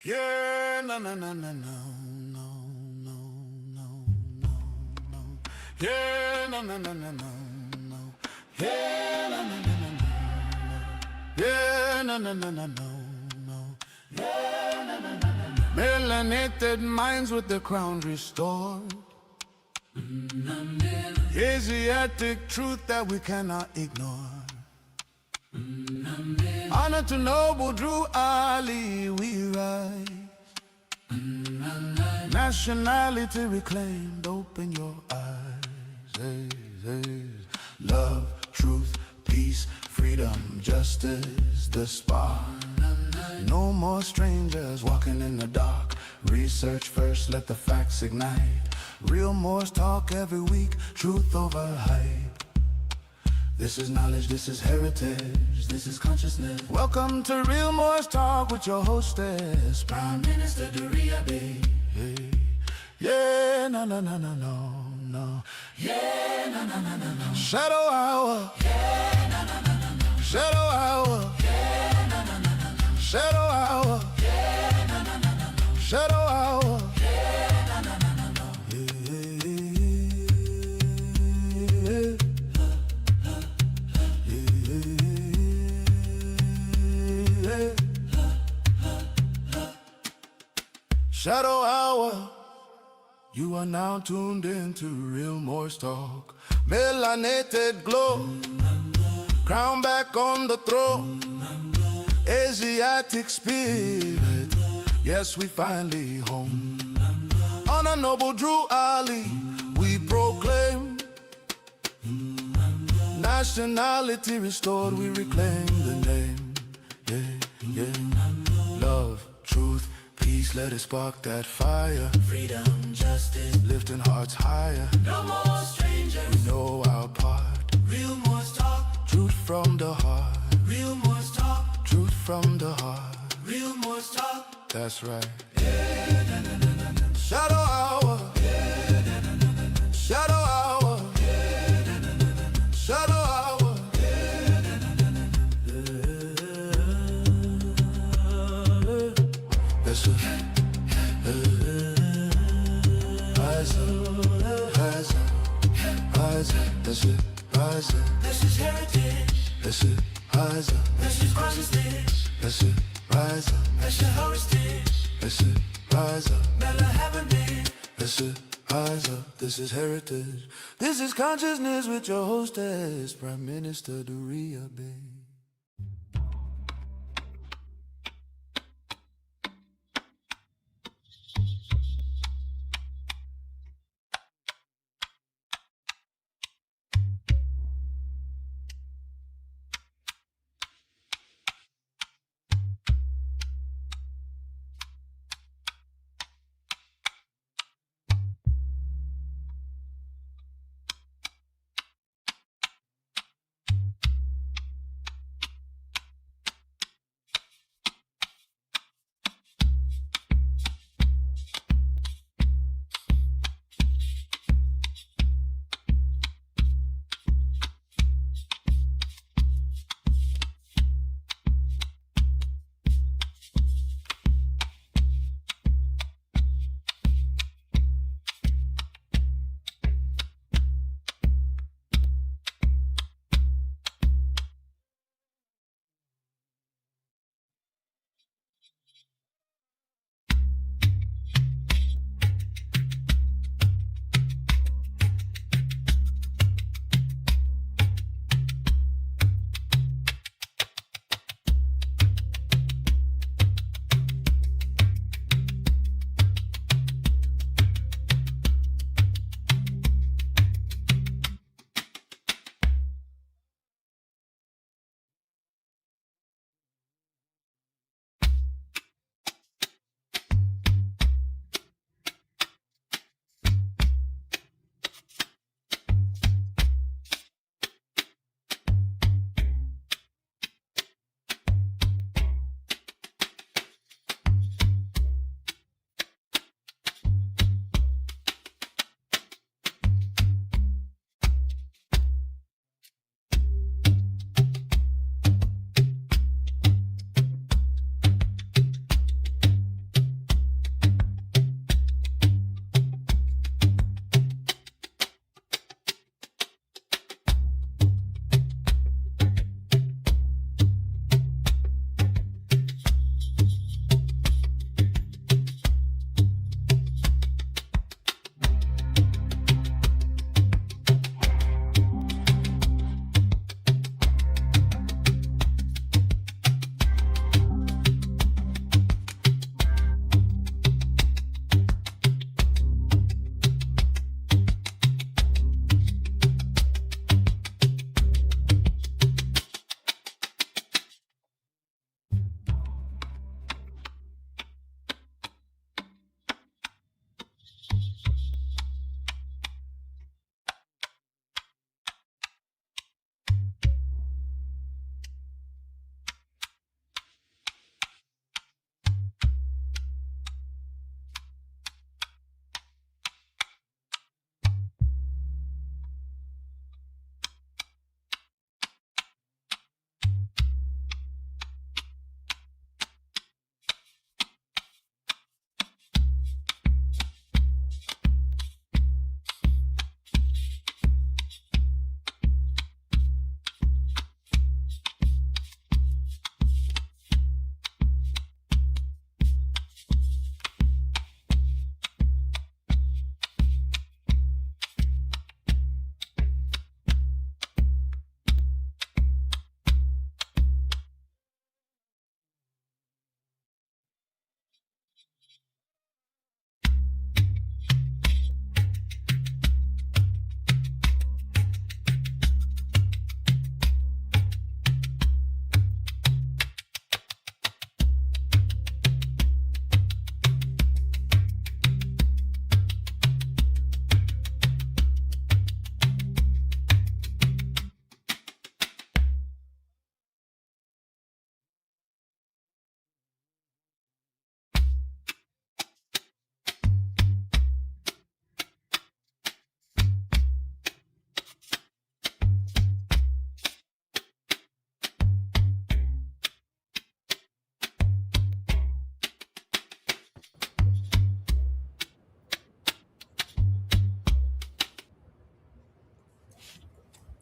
Yeah, no, no, no, no, no, no, no, no, no, no. Yeah, no, no, no, no, no, no. Yeah, no, no, no, no, no, no. Yeah, no, no, no, no, no, no. Yeah, no, no, no, no, no. Melanated minds with the crown restored. Asiatic truth that we cannot ignore. Honor to noble Drew Ali, we rise. Nationality reclaimed, open your eyes. Love, truth, peace, freedom, justice, the spark. No more strangers walking in the dark. Research first, let the facts ignite. Real Moors talk every week, truth over hype. This is knowledge, this is heritage, this is consciousness. Welcome to Real Moors Talk with your hostess, Prime Minister Durriyyah Bey. Hey. Yeah, no, no, no, no, no, no. Yeah, no, no, no, no, no. Shadow hour. Yeah, no, no, no, no, no. Shadow hour. Yeah, no, no, no, no, no. Shadow hour. Yeah, no, no, no, no, no. Shadow hour. Yeah, no, no, no, no, no. Shadow hour. You are now tuned into Real Moors Talk. Melanated glow, crown back on the throne. Asiatic spirit, yes, we finally home. Honor noble Drew Ali, we proclaim. Nationality restored, we reclaim the name. Yeah, yeah. Love, truth, peace, let it spark that fire. Freedom, justice, lifting hearts higher. no more strangers. We know our part. Real Moors Talk. Truth from the heart. Real Moors Talk. Truth from the heart. Real Moors Talk. That's right. Yeah, na, na, na, na, na. Shadow hour. Yeah, na, na, na, na, na. Shadow hour. Yeah, na, na, na, na, na. Shadow hour. Yeah, na, na, na, na, na. That's it. Rise up, rise up, rise up. That's it. Rise up. This is heritage. That's it. Rise up. This is consciousness. That's it. Rise up. That's your heritage. That's it. Rise up. Mela haven't been. That's it. Rise up. This is heritage. This is consciousness with your hostess, Prime Minister Durriyyah Bey.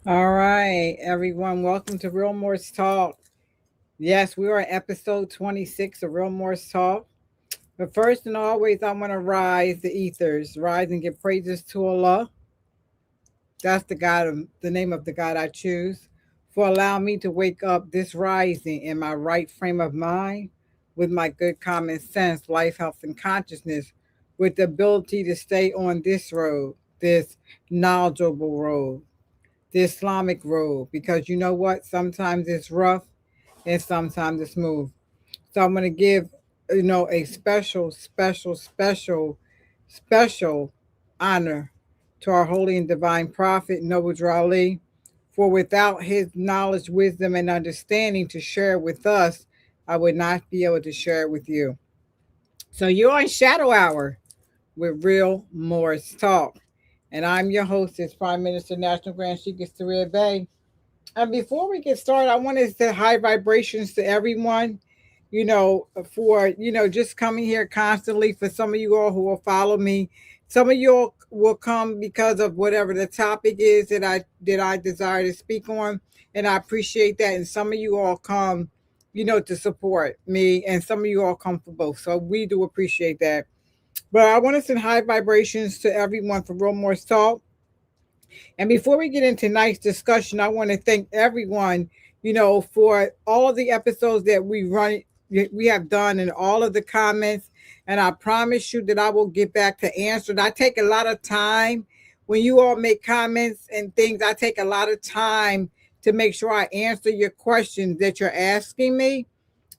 All right, everyone, welcome to Real Morse Talk. Yes, we are at episode 26 of Real Morse Talk. But first and always, I want to rise the ethers, rise and give praises to Allah. That's the name of the God I choose, for allowing me to wake up this rising in my right frame of mind, with my good common sense, life, health, and consciousness, with the ability to stay on this road, this knowledgeable road, the Islamic road, because you know what? Sometimes it's rough and sometimes it's smooth. So I'm going to give, a special honor to our holy and divine prophet, Noble Ali, for without his knowledge, wisdom, and understanding to share with us, I would not be able to share it with you. So you're on Shadow Hour with Real Morris Talk. And I'm your hostess, Prime Minister National Grand Sheikh Durriyyah Bey. And before we get started, I want to say high vibrations to everyone, for, just coming here constantly. For some of you all who will follow me, some of you all will come because of whatever the topic is that I desire to speak on. And I appreciate that. And some of you all come, to support me, and some of you all come for both. So we do appreciate that. But I want to send high vibrations to everyone for Real Morse Talk. And before we get into tonight's discussion, I want to thank everyone, for all of the episodes that we have done, and all of the comments. And I promise you that I will get back to answering. I take a lot of time when you all make comments and things. I take a lot of time to make sure I answer your questions that you're asking me.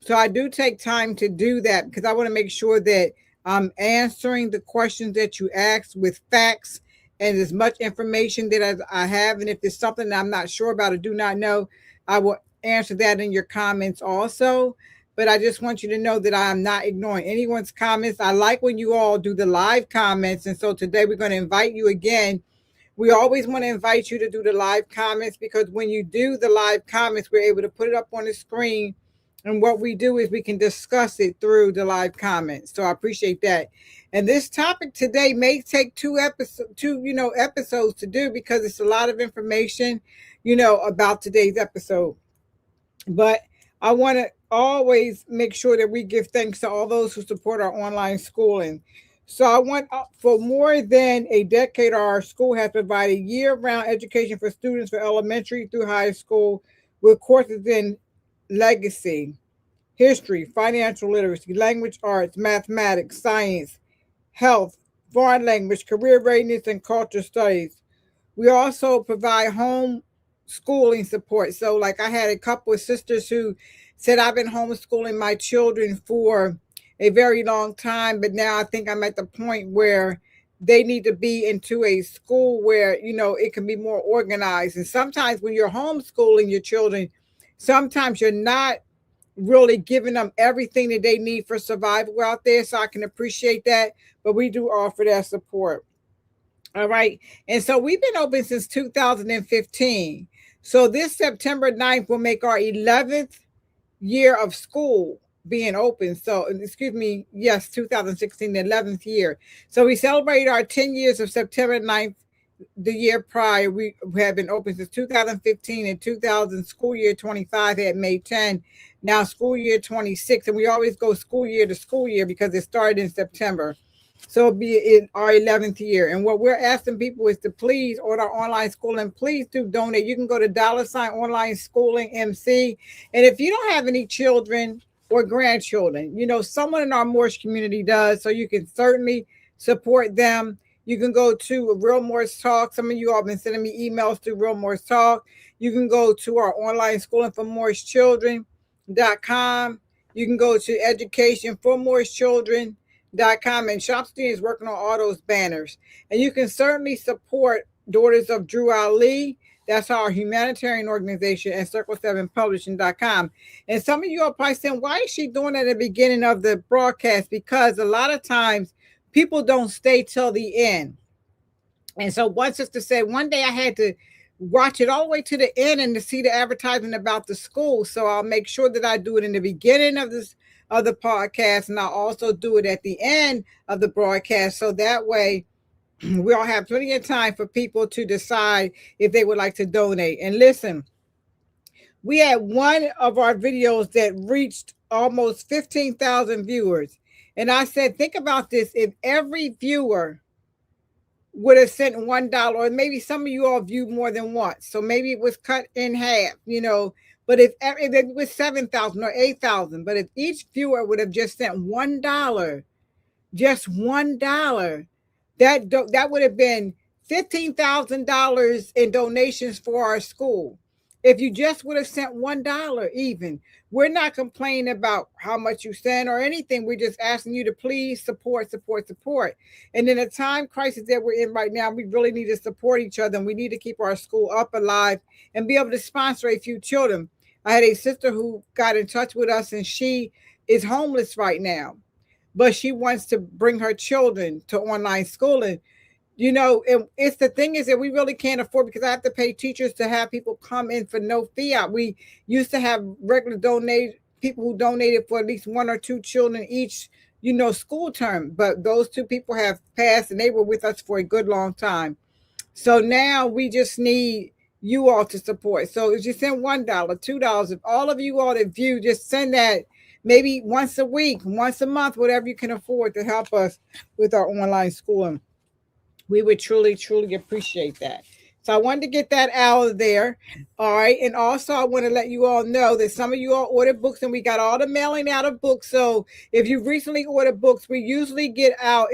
So I do take time to do that, because I want to make sure that I'm answering the questions that you ask with facts and as much information that I have. And if there's something that I'm not sure about or do not know, I will answer that in your comments also. But I just want you to know that I am not ignoring anyone's comments. I like when you all do the live comments. And so today we're going to invite you again. We always want to invite you to do the live comments, because when you do the live comments, we're able to put it up on the screen. And what we do is we can discuss it through the live comments. So I appreciate that. And this topic today may take two episodes to do, because it's a lot of information, about today's episode. But I want to always make sure that we give thanks to all those who support our online schooling. So I want, for more than a decade, our school has provided year-round education for students for elementary through high school, with courses in legacy, history, financial literacy, language arts, mathematics, science, health, foreign language, career readiness, and culture studies. We also provide home schooling support. So, like, I had a couple of sisters who said, I've been homeschooling my children for a very long time, but now I think I'm at the point where they need to be into a school where, it can be more organized. And sometimes when you're homeschooling your children, sometimes you're not really giving them everything that they need for survival out there. So I can appreciate that. But we do offer that support. All right. And so we've been open since 2015. So this September 9th will make our 11th year of school being open. So, excuse me, yes, 2016, the 11th year. So we celebrated our 10 years of September 9th. The year prior, we have been open since 2015, and 2000 school year 25 had May 10. Now school year 26, and we always go school year to school year because it started in September. So it'll be in our 11th year. And what we're asking people is to please order online schooling. Please do donate. You can go to $online schooling MC. And if you don't have any children or grandchildren, someone in our Morse community does, so you can certainly support them. You can go to Real Morse Talk. Some of you all have been sending me emails through Real Morse Talk. You can go to our online schooling for Morse Children.com. You can go to Education for Morse Children.com. And Shopstein is working on all those banners. And you can certainly support Daughters of Drew Ali. That's our humanitarian organization, at Circle7Publishing.com. And some of you are probably saying, why is she doing that at the beginning of the broadcast? Because a lot of times people don't stay till the end. And so one sister said, one day I had to watch it all the way to the end and to see the advertisement about the school. So I'll make sure that I do it in the beginning of the podcast, and I'll also do it at the end of the broadcast. So that way We all have plenty of time for people to decide if they would like to donate. And listen, we had one of our videos that reached almost 15,000 viewers. And I said, think about this. If every viewer would have sent $1, or maybe some of you all viewed more than once, so maybe it was cut in half, but if it was 7,000 or 8,000, but if each viewer would have just sent $1, just $1, that would have been $15,000 in donations for our school. If you just would have sent $1, even, we're not complaining about how much you send or anything. We're just asking you to please support. And in a time crisis that we're in right now, we really need to support each other, and we need to keep our school up, alive, and be able to sponsor a few children. I had a sister who got in touch with us, and she is homeless right now, but she wants to bring her children to online schooling. It's the thing is that we really can't afford, because I have to pay teachers to have people come in for no fiat. We used to have regular people who donated for at least 1 or 2 children each, school term. But those 2 people have passed, and they were with us for a good long time. So now we just need you all to support. So if you send $1, $2, if all of you all that view, just send that maybe once a week, once a month, whatever you can afford to help us with our online schooling. We would truly, truly appreciate that. So I wanted to get that out of there. All right. And also, I want to let you all know that some of you all ordered books, and we got all the mailing out of books. So if you recently ordered books, we usually get out,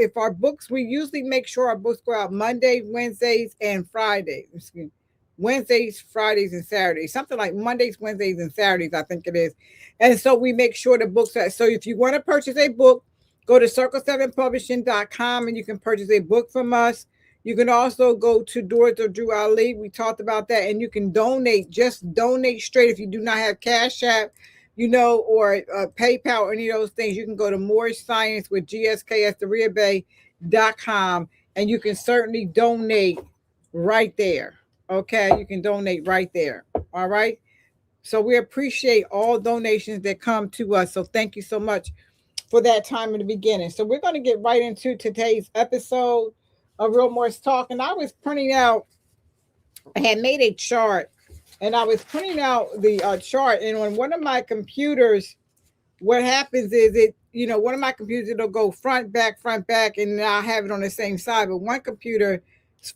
we usually make sure our books go out Mondays, Wednesdays, and Fridays. Excuse me. Wednesdays, Fridays, and Saturdays, something like Mondays, Wednesdays, and Saturdays, I think it is. And so we make sure the books are. So if you want to purchase a book, go to circle7publishing.com and you can purchase a book from us. You can also go to Doors of Drew Ali. We talked about that. And you can donate, just donate straight. If you do not have Cash App, or PayPal or any of those things, you can go to More Science with GSKS.DurriyyahBey.com, and you can certainly donate right there. Okay, you can donate right there. All right. So we appreciate all donations that come to us. So thank you so much for that time in the beginning. So we're going to get right into today's episode of Real Morris Talk. And I was printing out, I had made a chart, and I was printing out the chart. And on one of my computers, what happens is one of my computers, it'll go front, back, and I'll have it on the same side. But one computer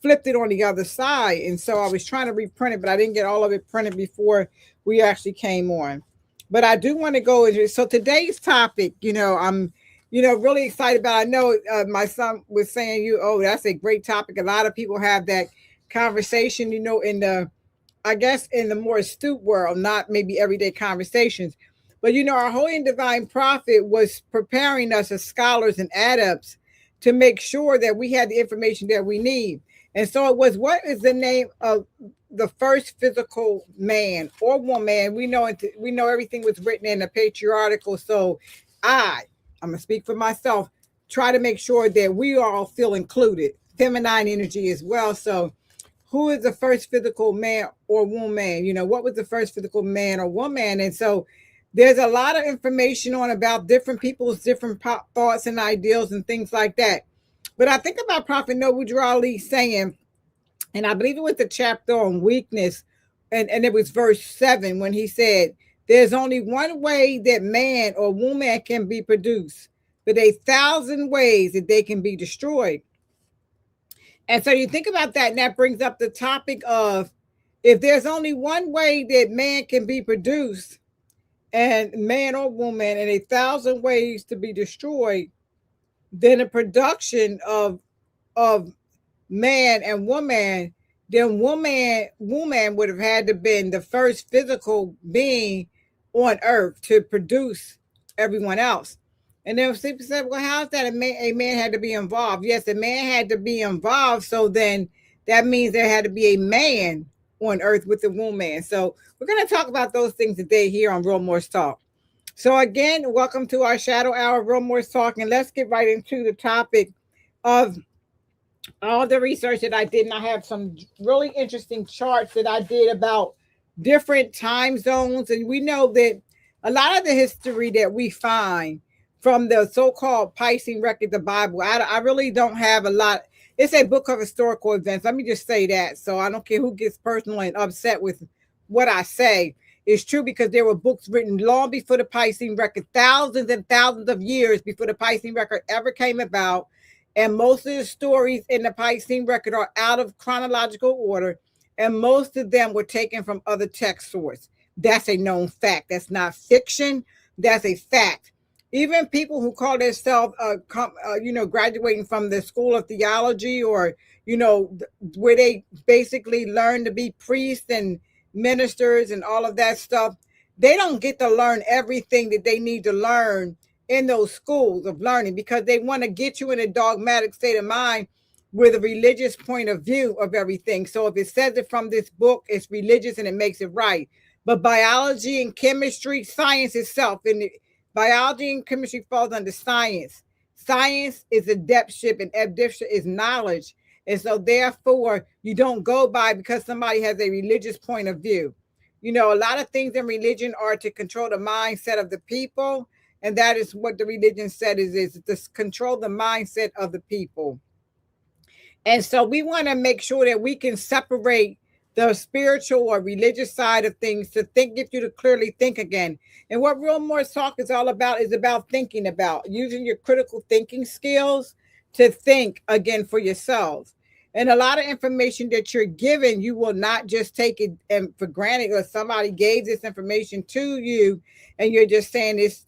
flipped it on the other side. And so I was trying to reprint it, but I didn't get all of it printed before we actually came on. But I do want to go into, so today's topic, I'm, really excited about. I know my son was saying, that's a great topic. A lot of people have that conversation, in the more astute world, not maybe everyday conversations. But, our Holy and Divine Prophet was preparing us as scholars and adepts to make sure that we had the information that we need. And so it was, what is the name of the first physical man or woman? We know everything was written in the patriarchal. So I'm going to speak for myself, try to make sure that we all feel included, feminine energy as well. So who is the first physical man or woman? What was the first physical man or woman? And so there's a lot of information about different people's different thoughts and ideals and things like that. But I think about Prophet Noble Drew Ali saying, and I believe it was the chapter on weakness, and it was verse 7 when he said, there's only one way that man or woman can be produced, but 1,000 ways that they can be destroyed. And so you think about that, and that brings up the topic of, if there's only one way that man can be produced, and man or woman, and 1,000 ways to be destroyed, then the production of man and woman, then woman would have had to been the first physical being on earth to produce everyone else. And then people said, well, how's that? A man had to be involved. Yes, a man had to be involved. So then that means there had to be a man on earth with the woman. So we're going to talk about those things today here on Real Morris Talk. So again, welcome to our Shadow Hour of Real Morris Talk, and let's get right into the topic of all the research that I did. And I have some really interesting charts that I did about different time zones. And we know that a lot of the history that we find from the so-called Piscean record, the Bible, I really don't have a lot. It's a book of historical events. Let me just say that. So I don't care who gets personal and upset with what I say. It's true because there were books written long before the Piscean record, thousands and thousands of years before the Piscean record ever came about. And most of the stories in the Piscean record are out of chronological order. And most of them were taken from other text sources. That's a known fact. That's not fiction. That's a fact. Even people who call themselves, graduating from the school of theology, or, where they basically learn to be priests and ministers and all of that stuff, they don't get to learn everything that they need to learn in those schools of learning, because they want to get you in a dogmatic state of mind with a religious point of view of everything. So if it says it from this book, it's religious and it makes it right. But biology and chemistry, science itself, and biology and chemistry falls under science. Science is a depthship, and depthship is knowledge. And so therefore, you don't go by because somebody has a religious point of view. A lot of things in religion are to control the mindset of the people. And that is what the religion said is to control the mindset of the people. And so we want to make sure that we can separate the spiritual or religious side of things to get you to clearly think again. And what Real Morris Talk is all about is about thinking, about using your critical thinking skills to think again for yourselves. And a lot of information that you're given, you will not just take it and for granted, or somebody gave this information to you and you're just saying it's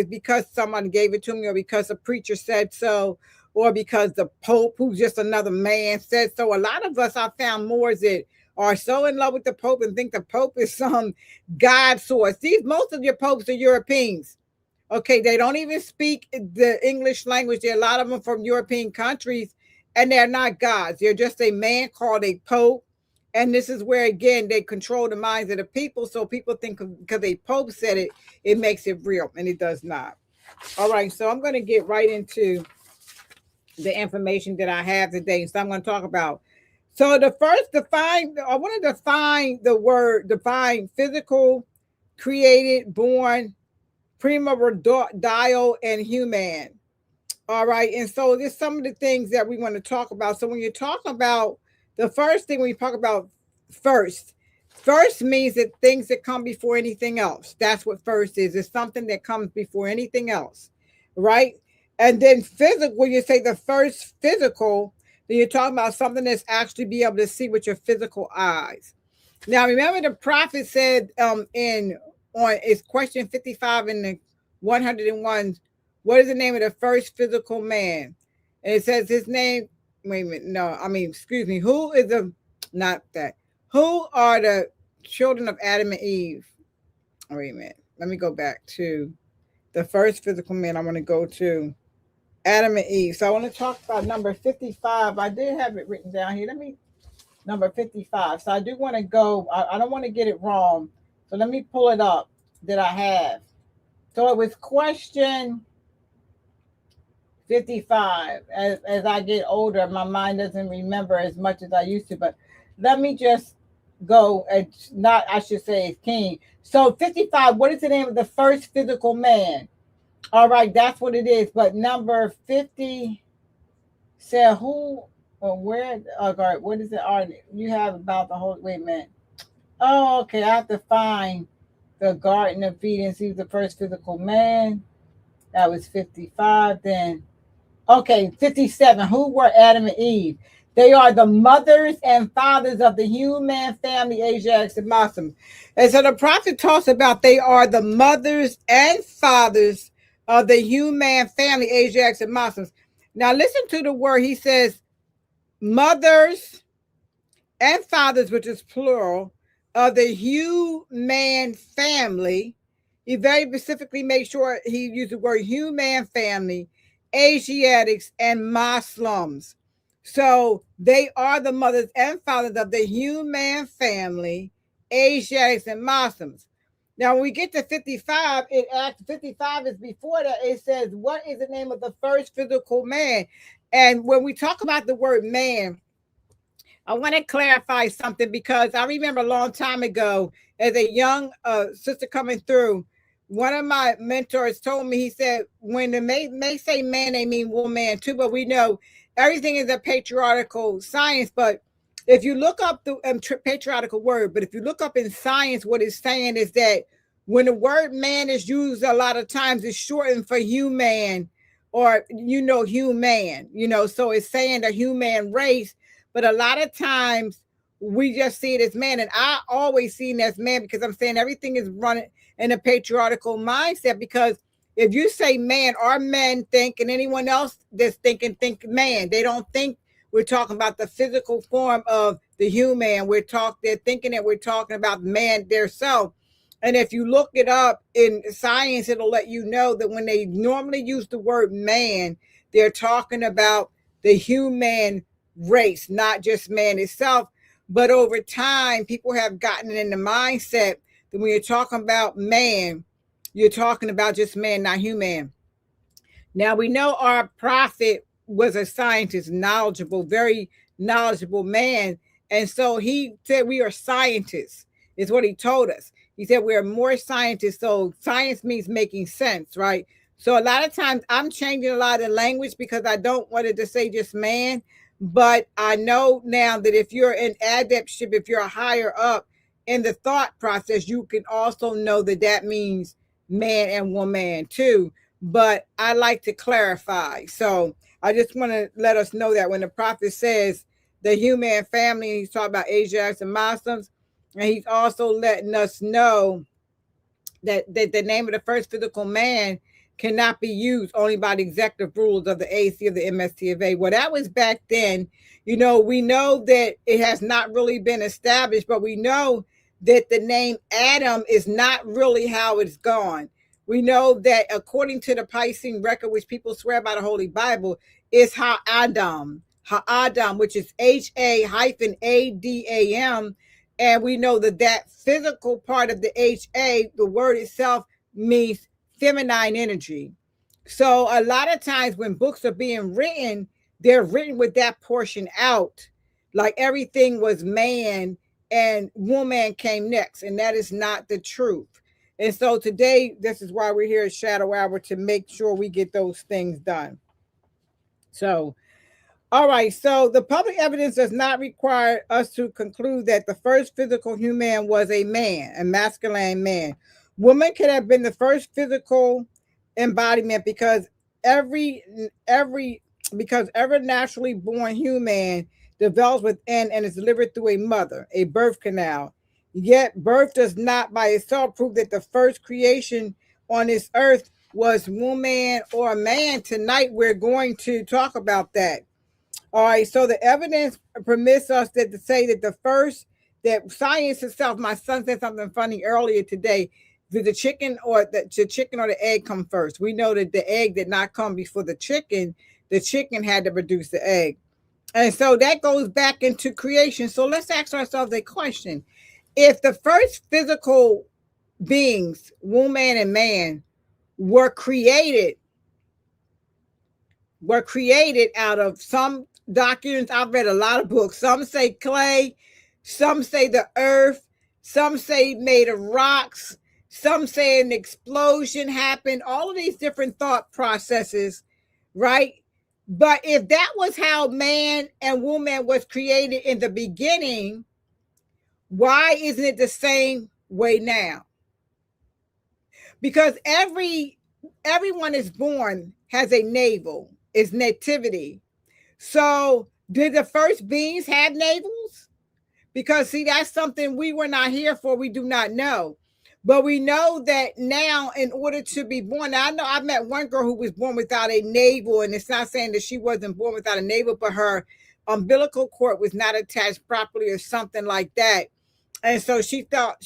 because someone gave it to me, or because a preacher said so, or because the Pope, who's just another man, said so. A lot of us, I found Moors that are so in love with the Pope and think the Pope is some God source. Most of your popes are Europeans. Okay, they don't even speak the English language. There are a lot of them from European countries, and they're not gods. They're just a man called a Pope. And this is where, again, they control the minds of the people. So people think because a Pope said it, it makes it real, and it does not. All right, so I'm going to get right into the information that I have today. So I'm going to talk about. So the first I want to define physical, created, born, primordial, and human. All right. And so there's some of the things that we want to talk about. So when you're talking about the first thing, when you talk about first means that things that come before anything else. That's what first is. It's something that comes before anything else. Right. And then physical, when you say the first physical, then you're talking about something that's actually be able to see with your physical eyes. Now, remember the prophet said it's question 55 in the 101, what is the name of the first physical man? And it says his name, wait a minute, excuse me, who are the children of Adam and Eve? Wait a minute, let me go back to the first physical man. I want to go to Adam and Eve. So I want to talk about number 55. I did have it written down here. Number 55. So I do want to go, I don't want to get it wrong. So let me pull it up that I have. So it was question 55. As I get older, my mind doesn't remember as much as I used to, but let me just go I should say it's king. So 55, what is the name of the first physical man? All right, that's what it is. But number 50 said who or where? Okay, what is it? You have about the whole. Wait a minute. Oh, okay. I have to find the Garden of Eden. See the first physical man. That was 55. Then, okay, 57. Who were Adam and Eve? They are the mothers and fathers of the human family, Asiatics and Muslims. And so the prophet talks about they are the mothers and fathers of the human family, Asiatics and Muslims. Now listen to the word. He says mothers and fathers, which is plural, of the human family. He very specifically made sure he used the word human family, Asiatics and Muslims. So they are the mothers and fathers of the human family, Asiatics and Muslims. Now, when we get to 55, 55 is before that. It says, what is the name of the first physical man? And when we talk about the word man, I want to clarify something, because I remember a long time ago as a young sister coming through, one of my mentors told me, he said, when they may say man, they mean woman too, but we know everything is a patriarchal science. But if you look up the patriarchal word, but if you look up in science, what it's saying is that when the word man is used a lot of times, it's shortened for human, or, human, so it's saying the human race. But a lot of times we just see it as man. And I always see it as man, because I'm saying everything is running in a patriarchal mindset. Because if you say man, our men think, and anyone else that's thinking, think man. They don't think we're talking about the physical form of the human. They're thinking that we're talking about man, their self. And if you look it up in science, it'll let you know that when they normally use the word man, they're talking about the human race, not just man itself. But over time, people have gotten in the mindset that when you're talking about man, you're talking about just man, not human. Now, we know our prophet was a scientist, knowledgeable, very knowledgeable man. And so he said we are scientists, is what he told us. He said we are more scientists. So science means making sense, right? So a lot of times I'm changing a lot of language because I don't want it to say just man. But I know now that if you're in adeptship, if you're higher up in the thought process, you can also know that that means man and woman too. But I like to clarify. So I just want to let us know that when the prophet says the human family, he's talking about Asiatics and Muslims, and he's also letting us know that the name of the first physical man cannot be used only by the executive rulers of the AC of the MST of A. Well, that was back then. We know that it has not really been established, but we know that the name Adam is not really how it's gone. We know that according to the Piscean record, which people swear by the Holy Bible, is Ha'adam, which is HA-ADAM. And we know that physical part of the HA, the word itself, means feminine energy. So a lot of times when books are being written, they're written with that portion out, like everything was man and woman came next, and that is not the truth. And so today, this is why we're here at Shadow Hour, to make sure we get those things done. So, all right. So the public evidence does not require us to conclude that the first physical human was a man, a masculine man. Woman could have been the first physical embodiment because every naturally born human develops within and is delivered through a mother, a birth canal. Yet birth does not by itself prove that the first creation on this earth was woman or man. Tonight we're going to talk about that. All right, so the evidence permits us to say that that science itself, my son said something funny earlier today, did the chicken or the egg come first? We know that the egg did not come before the chicken had to produce the egg. And so that goes back into creation. So let's ask ourselves a question. If the first physical beings, woman and man, were created out of some documents, I've read a lot of books. Some say clay, some say the earth, some say made of rocks, some say an explosion happened, all of these different thought processes, right? But if that was how man and woman was created in the beginning, why isn't it the same way now? Because everyone is born has a navel, is nativity. So did the first beings have navels? Because see, that's something we were not here for. We do not know. But we know that now, in order to be born, now I know I've met one girl who was born without a navel, and it's not saying that she wasn't born without a navel, but her umbilical cord was not attached properly or something like that. And so she felt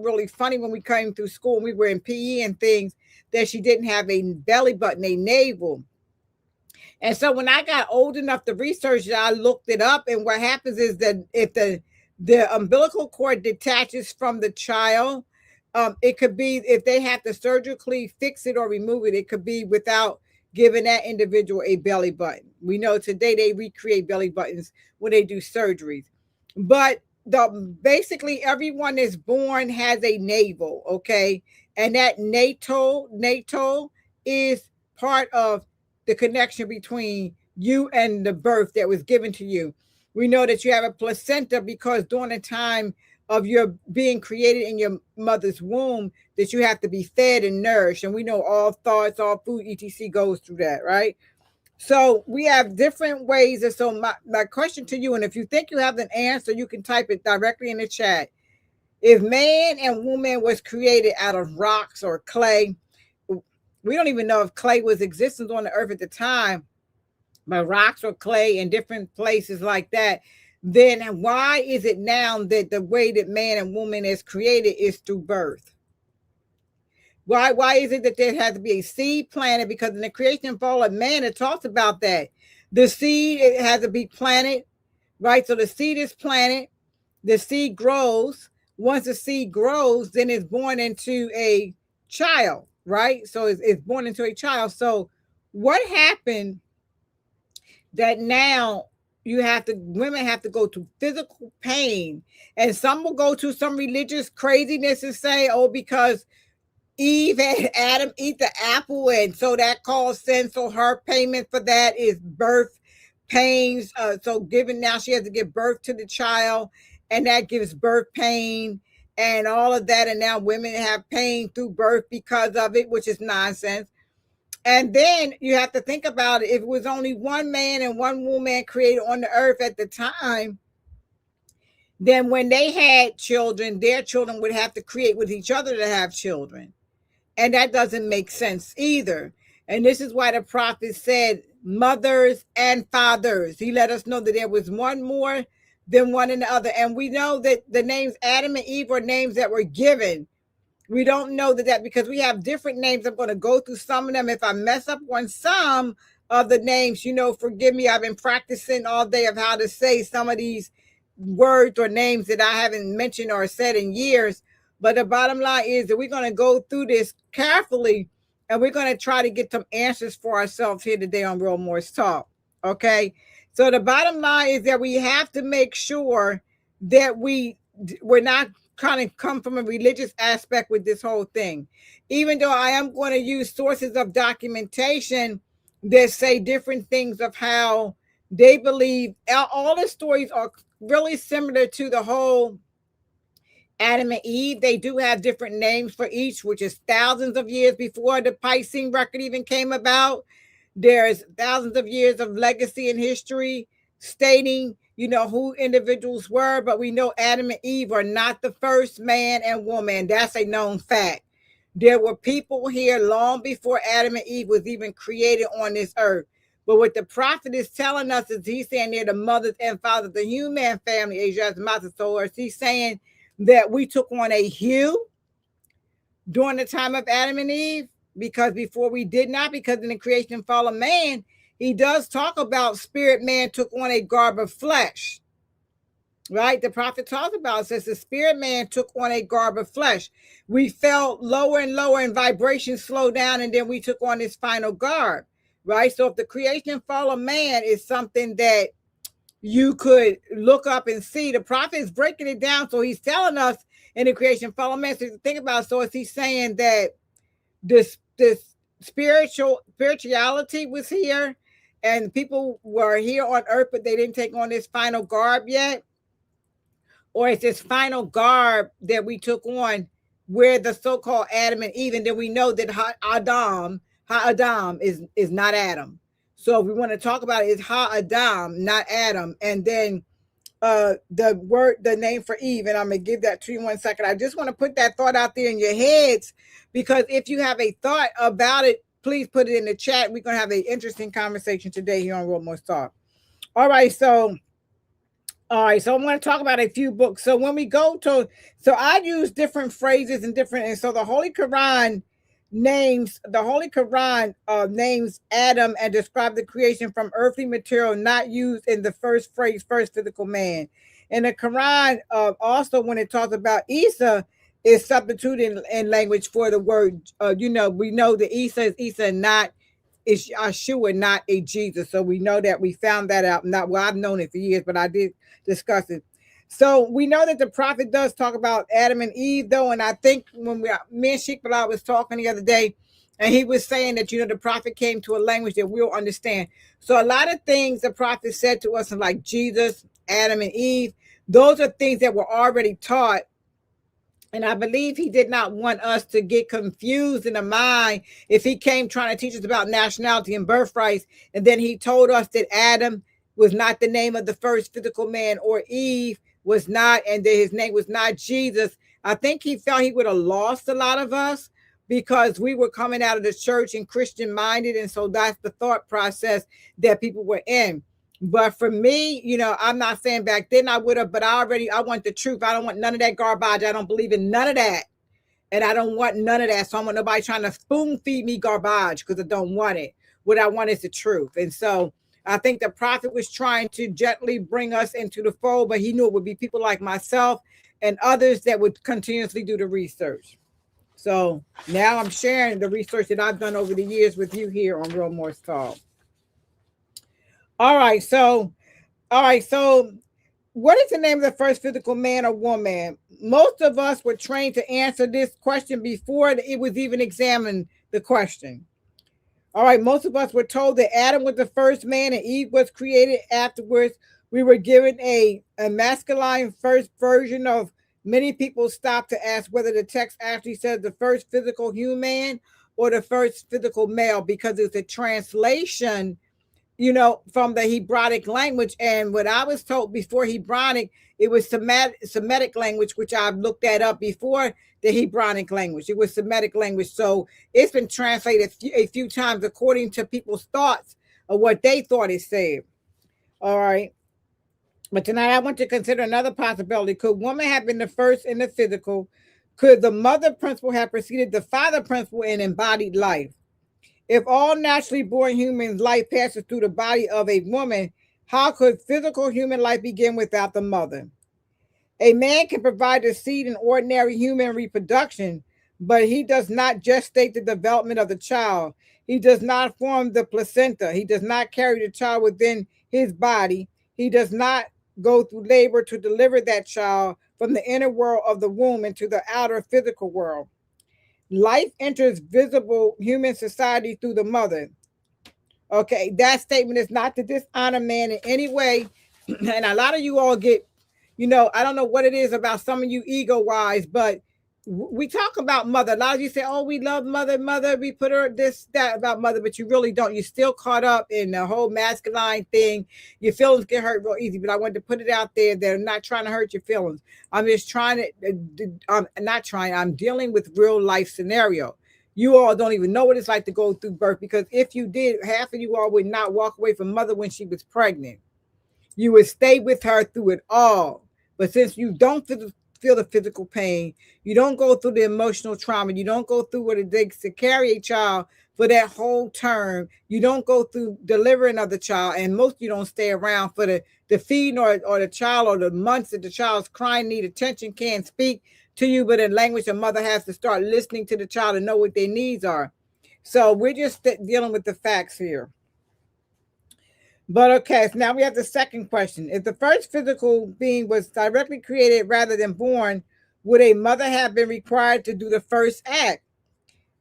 really funny when we came through school and we were in PE and things, that she didn't have a belly button, a navel. And so when I got old enough to research it, I looked it up. And what happens is that if the umbilical cord detaches from the child, it could be, if they have to surgically fix it or remove it, it could be without giving that individual a belly button. We know today they recreate belly buttons when they do surgeries. But basically everyone that's born has a navel, okay? And that natal is part of the connection between you and the birth that was given to you. We know that you have a placenta because during the time of your being created in your mother's womb, that you have to be fed and nourished. And we know all thoughts, all food, etc. goes through that, right? So we have different ways. And so my question to you, and if you think you have an answer, you can type it directly in the chat. If man and woman was created out of rocks or clay, we don't even know if clay was existence on the earth at the time, but rocks or clay in different places like that, then why is it now that the way that man and woman is created is through birth? Why is it that there has to be a seed planted? Because in the creation and fall of man, it talks about that. The seed, it has to be planted, right? So the seed is planted, the seed grows. Once the seed grows, then it's born into a child, right? So it's born into a child. So what happened that now women have to go to physical pain, and some will go to some religious craziness and say, oh, because Eve and Adam eat the apple, and so that caused sin. So her payment for that is birth pains. So given now she has to give birth to the child, and that gives birth pain and all of that. And now women have pain through birth because of it, which is nonsense. And then you have to think about it. If it was only one man and one woman created on the earth at the time, then when they had children, their children would have to create with each other to have children. And that doesn't make sense either. And this is why the prophet said mothers and fathers. He let us know that there was one more than one and the other. And we know that the names Adam and Eve are names that were given. We don't know that because we have different names. I'm going to go through some of them. If I mess up on some of the names, forgive me. I've been practicing all day of how to say some of these words or names that I haven't mentioned or said in years. But the bottom line is that we're going to go through this carefully, and we're going to try to get some answers for ourselves here today on Real Morse Talk. Okay. So the bottom line is that we have to make sure that we're not kind of come from a religious aspect with this whole thing, even though I am going to use sources of documentation that say different things of how they believe. All the stories are really similar to the whole Adam and Eve. They do have different names for each, which is thousands of years before the Piscean record even came about. There's thousands of years of legacy and history stating who individuals were, but we know Adam and Eve are not the first man and woman. That's a known fact. There were people here long before Adam and Eve was even created on this earth. But what the prophet is telling us is he's saying they're the mothers and fathers, the human family, Asia's mother told us. He's saying that we took on a hue during the time of Adam and Eve, because before we did not, because in the creation and fall of man, he does talk about spirit man took on a garb of flesh, right? The prophet talks about it, says the spirit man took on a garb of flesh. We fell lower and lower and vibrations slowed down, and then we took on this final garb, right? So if the creation and fall of man is something that you could look up and see, the prophet is breaking it down. So he's telling us in the creation and fall of man. So think about it. So is he saying that this spirituality was here, and people were here on earth, but they didn't take on this final garb yet? Or is this final garb that we took on where the so-called Adam and Eve, and then we know that Ha-Adam is not Adam. So if we want to talk about it, it's Ha-Adam, not Adam. And then the name for Eve, and I'm going to give that to you in 1 second. I just want to put that thought out there in your heads, because if you have a thought about it, please put it in the chat. We're going to have an interesting conversation today here on Real Morse Talk. All right, so I'm going to talk about a few books. So when we go to, so I use different phrases and so the Holy Qur'an names Adam and describe the creation from earthly material, not used in the first phrase, first physical man. In the Quran, also when it talks about ʿīsā, is substituted in language for the word. We know that ʿīsā is ʿīsā, not is Yeshua, not a Jesus. So we know that. We found that out. I've known it for years, but I did discuss it. So we know that the prophet does talk about Adam and Eve, though, and I think when me and Sheikh Bilal was talking the other day, and he was saying that the prophet came to a language that we'll understand. So a lot of things the prophet said to us, like Jesus, Adam, and Eve, those are things that were already taught. And I believe he did not want us to get confused in the mind if he came trying to teach us about nationality and birthrights. And then he told us that Adam was not the name of the first physical man, or Eve was not, and that his name was not Jesus. I think he felt he would have lost a lot of us because we were coming out of the church and Christian minded. And so that's the thought process that people were in. But for me, I'm not saying back then I would have, but I want the truth. I don't want none of that garbage. I don't believe in none of that. And I don't want none of that. So I don't want nobody trying to spoon feed me garbage because I don't want it. What I want is the truth. And so I think the prophet was trying to gently bring us into the fold, but he knew it would be people like myself and others that would continuously do the research. So now I'm sharing the research that I've done over the years with you here on Real Morse Talk. All right, so what is the name of the first physical man or woman? Most of us were trained to answer this question before it was even examined, the question. All right, most of us were told that Adam was the first man and Eve was created afterwards. We were given a masculine first version of. Many people stop to ask whether the text actually says the first physical human or the first physical male, because it's a translation from the Hebraic language. And what I was told before Hebraic, it was Semitic language, which I've looked that up before the Hebraic language. It was Semitic language. So it's been translated a few times according to people's thoughts of what they thought it said. All right. But tonight I want to consider another possibility. Could woman have been the first in the physical? Could the mother principle have preceded the father principle in embodied life? If all naturally born humans' life passes through the body of a woman, how could physical human life begin without the mother? A man can provide the seed in ordinary human reproduction, but he does not gestate the development of the child. He does not form the placenta. He does not carry the child within his body. He does not go through labor to deliver that child from the inner world of the womb into the outer physical world. Life enters visible human society through the mother. Okay, that statement is not to dishonor man in any way. And a lot of you all get, I don't know what it is about some of you ego-wise, but we talk about mother. A lot of you say, oh, we love mother, we put her this, that about mother, but you really don't. You're still caught up in the whole masculine thing. Your feelings get hurt real easy, but I wanted to put it out there. They're not trying to hurt your feelings. I'm just I'm dealing with real life scenario. You all don't even know what it's like to go through birth, because if you did, half of you all would not walk away from mother when she was pregnant. You would stay with her through it all. But since you don't feel the physical pain, you don't go through the emotional trauma, you don't go through what it takes to carry a child for that whole term, you don't go through delivering of the child, and most of you don't stay around for the feeding or the child, or the months that the child's crying, need attention, can't speak to you, but in language the mother has to start listening to the child and know what their needs are. So we're just dealing with the facts here. But okay, so now we have the second question. If the first physical being was directly created rather than born, would a mother have been required to do the first act?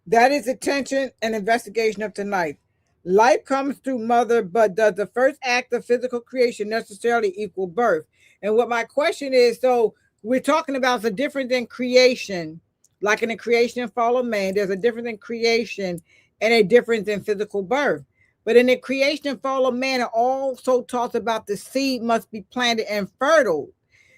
That is attention and investigation of tonight. Life comes through mother, but does the first act of physical creation necessarily equal birth? And what my question is, so we're talking about the difference in creation, like in the creation and fall of man, there's a difference in creation and a difference in physical birth. But in the creation and fall of man, it also talks about the seed must be planted and fertile.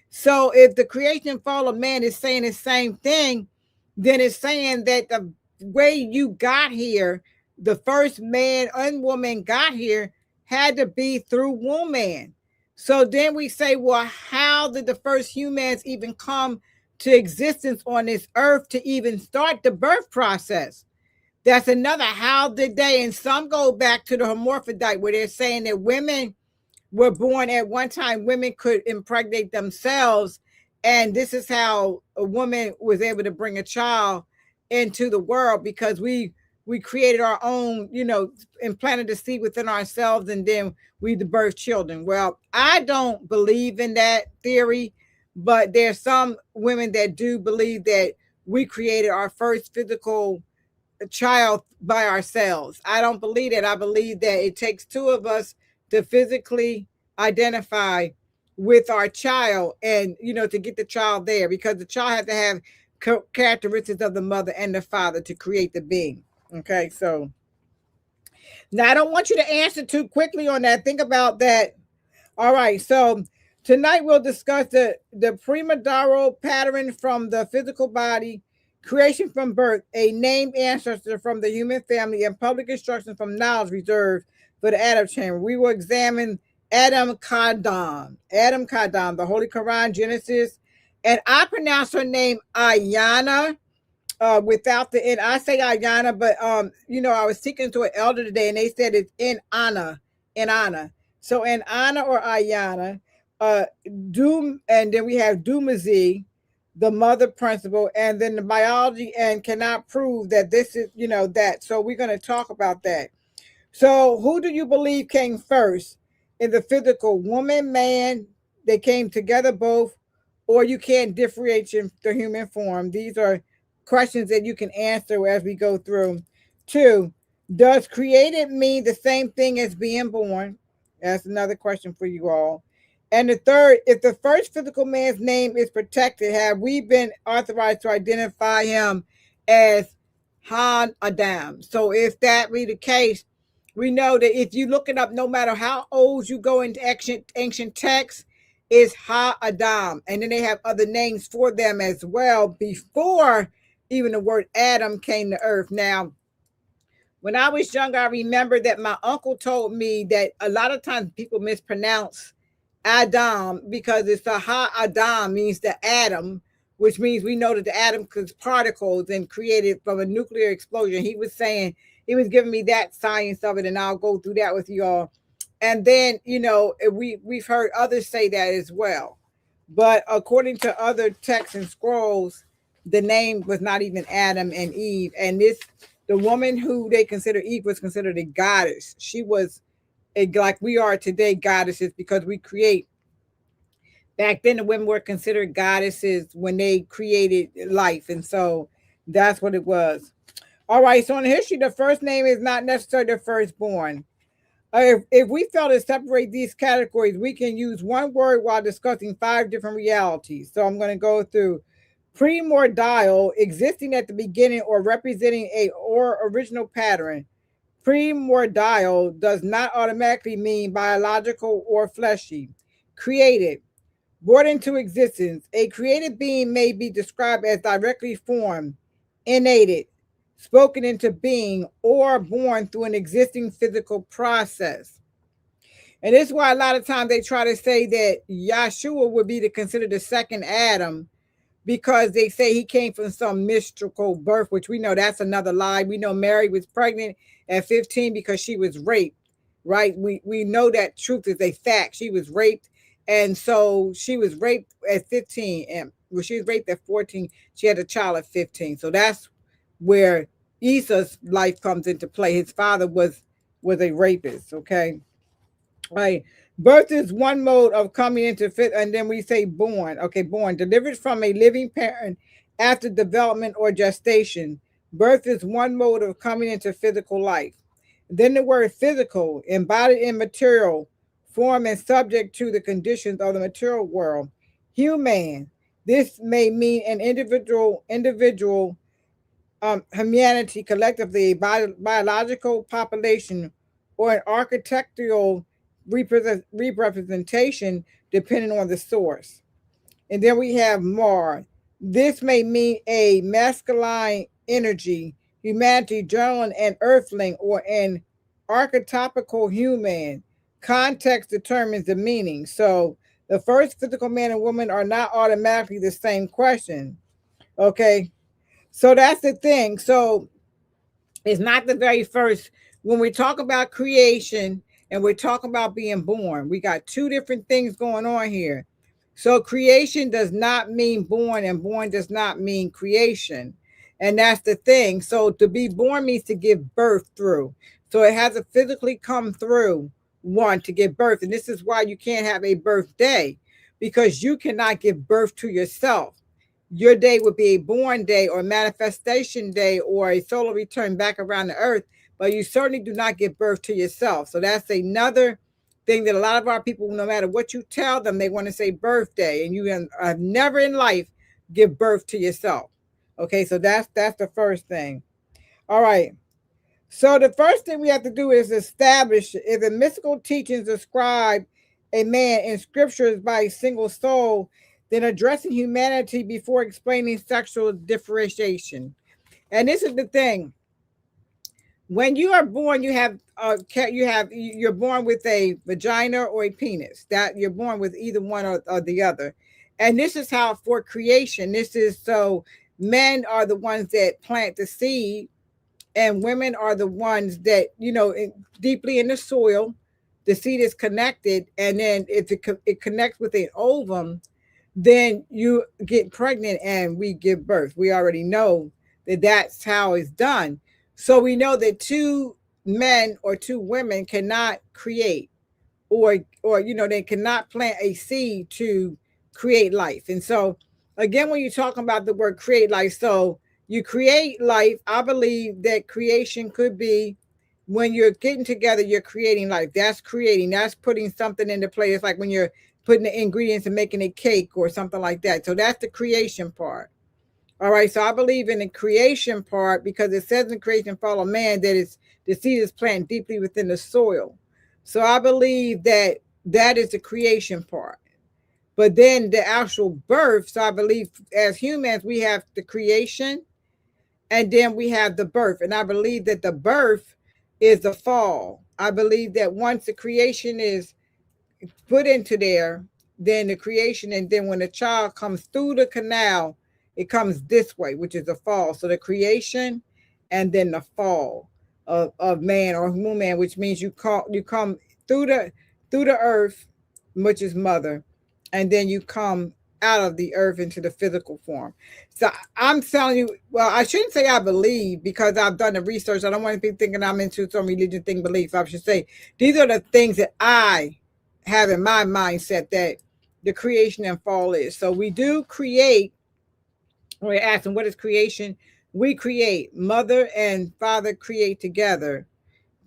So if the creation and fall of man is saying the same thing, then it's saying that the way you got here, the first man and woman got here, had to be through woman. So then we say, well, how did the first humans even come to existence on this earth to even start the birth process? That's another, how did they? And some go back to the hermaphrodite, where they're saying that women were born at one time, women could impregnate themselves, and this is how a woman was able to bring a child into the world, because we created our own, implanted the seed within ourselves, and then we birth children. Well, I don't believe in that theory, but there's some women that do believe that we created our first physical child by ourselves. I don't believe that. I believe that it takes two of us to physically identify with our child and, to get the child there, because the child has to have characteristics of the mother and the father to create the being. Okay, so now I don't want you to answer too quickly on that. Think about that. All right, so tonight we'll discuss the primordial pattern from the physical body, creation from birth, a named ancestor from the human family, and public instructions from knowledge reserved for the Adam chamber. We will examine Kadmon, the Holy Qur'an, Genesis, and I pronounce her name Ayana without the N. I say Ayana, but I was speaking to an elder today, and they said it's in Anna. So in Anna or Ayana, Doom, and then we have Dumazi, the mother principle, and then the biology, and cannot prove that this is, that. So we're going to talk about that. So who do you believe came first in the physical? Woman, man, they came together both, or you can't differentiate the human form? These are questions that you can answer as we go through. 2, does created mean the same thing as being born? That's another question for you all. And the 3rd, if the first physical man's name is protected, have we been authorized to identify him as Han Adam? So if that be the case, we know that if you look it up, no matter how old you go into ancient texts, is Ha Adam. And then they have other names for them as well before even the word Adam came to earth. Now, when I was younger, I remember that my uncle told me that a lot of times people mispronounce Adam because it's a Ha Adam, means the atom, which means we know that the atom is particles and created from a nuclear explosion. He was giving me that science of it, and I'll go through that with y'all. And then, we've heard others say that as well. But according to other texts and scrolls, the name was not even Adam and Eve. And the woman who they consider Eve was considered a goddess. She was like we are today, goddesses, because we create. Back then, the women were considered goddesses when they created life. And so that's what it was. All right. So in history, the first name is not necessarily the firstborn. If we fail to separate these categories, we can use one word while discussing 5 different realities. So I'm going to go through primordial, existing at the beginning or representing or original pattern. Primordial does not automatically mean biological or fleshy. Created, brought into existence. A created being may be described as directly formed, innated, spoken into being, or born through an existing physical process. And this is why a lot of times they try to say that Yahshua would be considered the second Adam, because they say he came from some mystical birth, which we know that's another lie. We know Mary was pregnant at 15 because she was raped, right? We know that truth is a fact. She was raped. And so she was raped at 15. And when she was raped at 14, she had a child at 15. So that's where ʿīsā's life comes into play. His father was a rapist, okay? Right. Birth is one mode of coming into fit, and then we say born. Okay, born, delivered from a living parent after development or gestation. Birth is one mode of coming into physical life. Then the word physical, embodied in material form and subject to the conditions of the material world. Human, this may mean an individual, humanity collectively, a biological population, or an architectural representation depending on the source. And then we have Mar. This may mean a masculine energy, humanity, journaling, and earthling, or an archetypical human. Context determines the meaning. So the first physical man and woman are not automatically the same question. Okay. So that's the thing. So it's not the very first. When we talk about creation and we're talking about being born, we got 2 different things going on here. So creation does not mean born, and born does not mean creation. And that's the thing. So to be born means to give birth through. So it has to physically come through one to give birth. And this is why you can't have a birthday. because you cannot give birth to yourself. Your day would be a born day or manifestation day or a solar return back around the earth, but you certainly do not give birth to yourself. So that's another thing that a lot of our people, no matter what you tell them, they want to say birthday, and you have never in life give birth to yourself. Okay, so that's the first thing. All right. So the first thing we have to do is establish if the mystical teachings describe a man in scriptures by a single soul, then addressing humanity before explaining sexual differentiation. And this is the thing. When you are born, you're born with a vagina or a penis. That you're born with either one or the other. And this is how for creation, this is so men are the ones that plant the seed, and women are the ones that, deeply in the soil, the seed is connected, and then if it connects with an ovum, then you get pregnant and we give birth. We already know that that's how it's done. So we know that two men or two women cannot create, or they cannot plant a seed to create life. And so again, when you're talking about the word create life, so you create life. I believe that creation could be when you're getting together, you're creating life. That's creating. That's putting something into play. It's like when you're putting the ingredients and making a cake or something like that. So that's the creation part. All right. So I believe in the creation part because it says in creation follow man that the seed is planted deeply within the soil. So I believe that is the creation part. But then the actual birth. So I believe as humans, we have the creation, and then we have the birth. And I believe that the birth is the fall. I believe that once the creation is put into there, then the creation, and then when the child comes through the canal, it comes this way, which is the fall. So the creation and then the fall of man or woman, which means you come through the earth, which is mother, and then you come out of the earth into the physical form. So I'm telling you, well, I shouldn't say I believe because I've done the research. I don't want to be thinking I'm into some religion thing belief. I should say these are the things that I have in my mindset that the creation and fall is. So we do create. We're asking what is creation? We create. Mother and father create together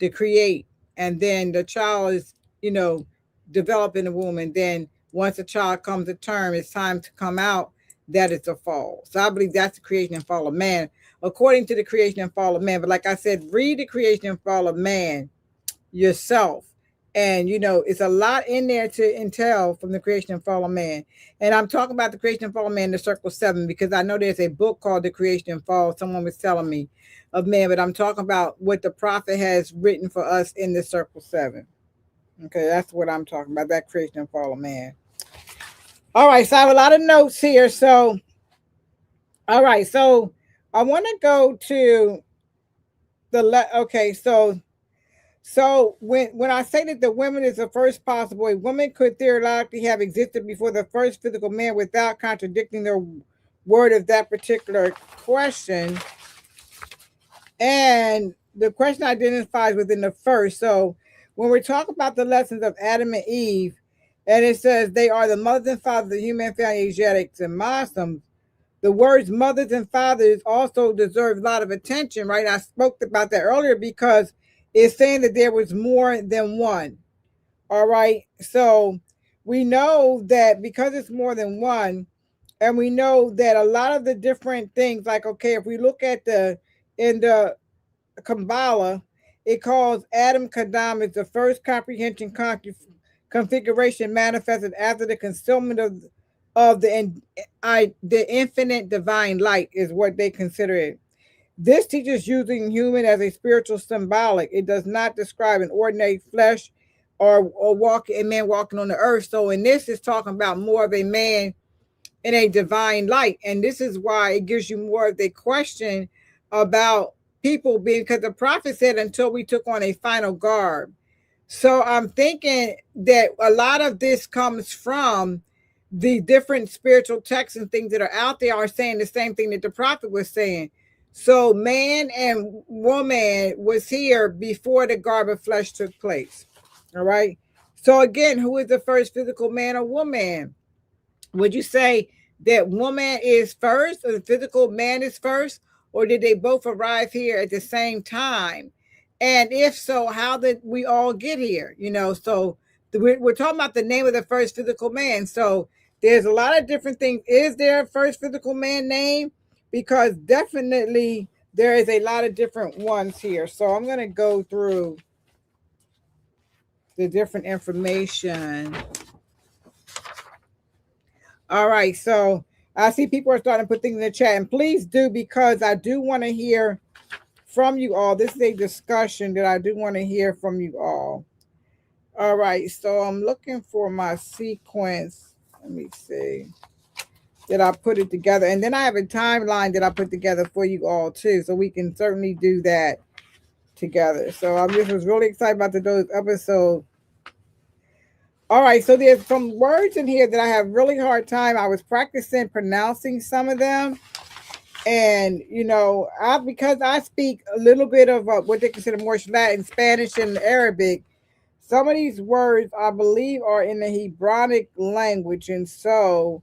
to create, and then the child is, developed in the womb, and then once a child comes to term, it's time to come out. That is a fall. So I believe that's the creation and fall of man, according to the creation and fall of man. But like I said, read the creation and fall of man yourself. And, it's a lot in there to entail from the creation and fall of man. And I'm talking about the creation and fall of man, the circle 7, because I know there's a book called The Creation and Fall. Someone was telling me of man, but I'm talking about what the prophet has written for us in the circle 7. Okay, that's what I'm talking about, that creation and fall of man. All right, so I have a lot of notes here. So, all right, so I want to go to okay, so when I say that the woman is the first possible, a woman could theoretically have existed before the first physical man without contradicting the word of that particular question. And the question identifies within the first. So when we talk about the lessons of Adam and Eve, and it says they are the mothers and fathers of the human family, Asiatics and Muslims, the words mothers and fathers also deserve a lot of attention, right? I spoke about that earlier because it's saying that there was more than one. All right. So we know that because it's more than one, and we know that a lot of the different things, like, okay, if we look at in the Kabbalah, it calls Adam Kadmon as the first comprehension configuration manifested after the concealment of the infinite divine light is what they consider it. This teaches using human as a spiritual symbolic. It does not describe an ordinary flesh or a man walking on the earth. So in this, it's talking about more of a man in a divine light. And this is why it gives you more of the question about people being, because the prophet said until we took on a final garb. So I'm thinking that a lot of this comes from the different spiritual texts and things that are out there are saying the same thing that the prophet was saying. So man and woman was here before the garb of flesh took place. All right. So again, who is the first physical man or woman? Would you say that woman is first or the physical man is first, or did they both arrive here at the same time? And if so, how did we all get here? So we're talking about the name of the first physical man. So there's a lot of different things. Is there a first physical man name? Because definitely there is a lot of different ones here. So I'm going to go through the different information. All right, so I see people are starting to put things in the chat, and please do, because I do want to hear from you all. This is a discussion that I do want to hear from you all. All right, so I'm looking for my sequence. Let me see that I put it together, and then I have a timeline that I put together for you all too, so we can certainly do that together. So I just was really excited about those episodes. All right, so there's some words in here that I have really hard time. I was practicing pronouncing some of them, and because I speak a little bit of what they consider more Latin, Spanish, and Arabic. Some of these words I believe are in the Hebraic language, and so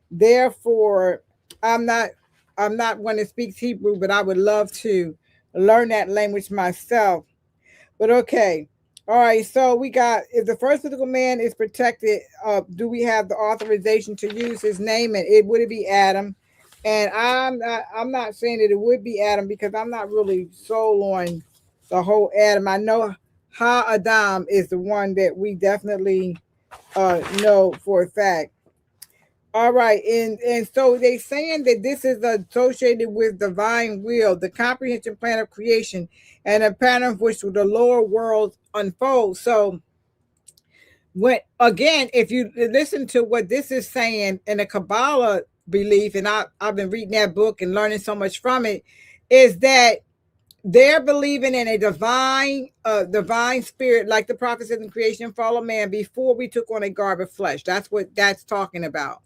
therefore I'm not one that speaks Hebrew, but I would love to learn that language myself. But okay. All right, so we got, if the first physical man is protected, do we have the authorization to use his name? And would it be Adam? And I'm not saying that it would be Adam, because I'm not really sold on the whole Adam. I know Ha Adam is the one that we definitely know for a fact. All right, and so they saying that this is associated with divine will, the comprehensive plan of creation, and a pattern of which the lower worlds unfold. So if you listen to what this is saying in a Kabbalah belief, and I've been reading that book and learning so much from it, is that they're believing in a divine spirit, like the prophet says in creation, follow man before we took on a garb of flesh. That's what that's talking about.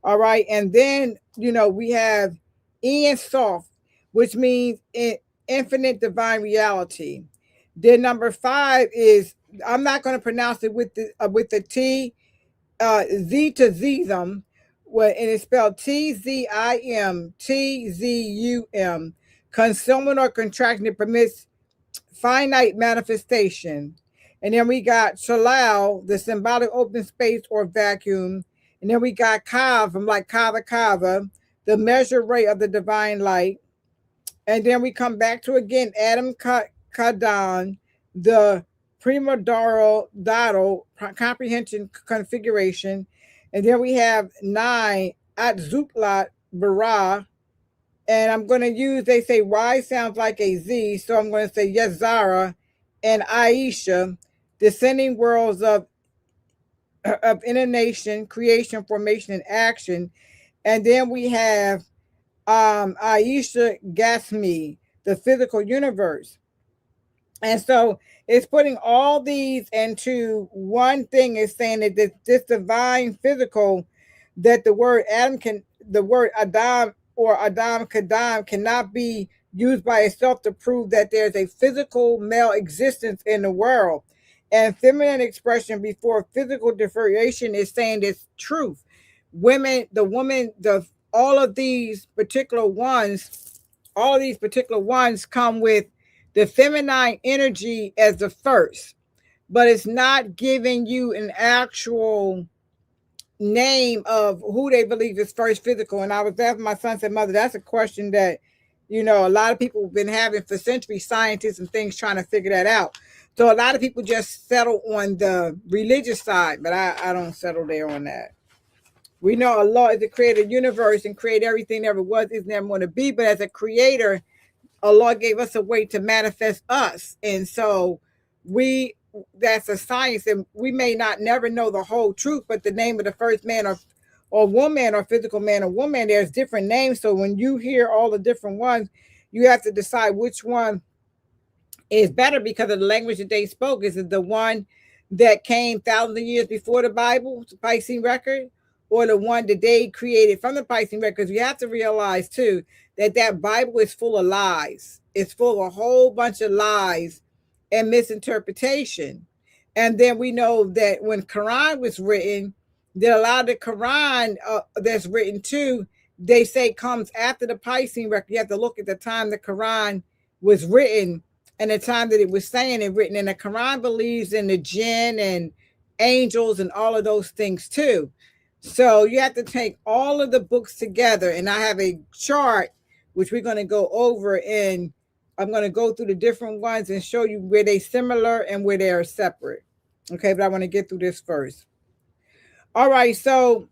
All right. And then, we have Ian Soft, which means infinite divine reality. Then number 5 is, I'm not going to pronounce it with the T, Z to Zism, and it's spelled Tzim, Tzum, concealment or contraction that permits finite manifestation. And then we got Shalal, the symbolic open space or vacuum. And then we got Kav, from like Kava Kava, the measure rate of the divine light. And then we come back to again Adam Kadmon, the primordial comprehension configuration. And then we have 9 Atzuklat Bara. And I'm going to use, they say Y sounds like a Z, so I'm going to say Yazara and Aisha, descending worlds of intonation, creation, formation, and action. And then we have Aisha Gasmi, the physical universe. And so it's putting all these into one thing, is saying that this divine physical, that the word Adam or Adam Kadam cannot be used by itself to prove that there's a physical male existence in the world. And feminine expression before physical differentiation is saying this truth. All of these particular ones come with the feminine energy as the first, but it's not giving you an actual name of who they believe is first physical. And I was asking my son, said, Mother, that's a question that, a lot of people have been having for centuries, scientists and things trying to figure that out. So a lot of people just settle on the religious side, but I don't settle there on that. We know Allah is the creator of the universe and create everything never was, is never going to be. But as a creator, Allah gave us a way to manifest us. And so that's a science, and we may not never know the whole truth, but the name of the first man or woman, or physical man or woman, there's different names. So when you hear all the different ones, you have to decide which one is better, because of the language that they spoke. Is it the one that came thousands of years before the Bible, the Piscean record, or the one that they created from the Piscean record? Because you have to realize too that Bible is full of lies. It's full of a whole bunch of lies and misinterpretation. And then we know that when Quran was written, That a lot of the Quran that's written too, they say comes after the Piscean record. You have to look at the time the Quran was written and the time that it was saying and written. And the Quran believes in the jinn and angels and all of those things too. So you have to take all of the books together. And I have a chart which we're going to go over, and I'm going to go through the different ones and show you where they're similar and where they are separate. Okay, but I want to get through this first. All right, so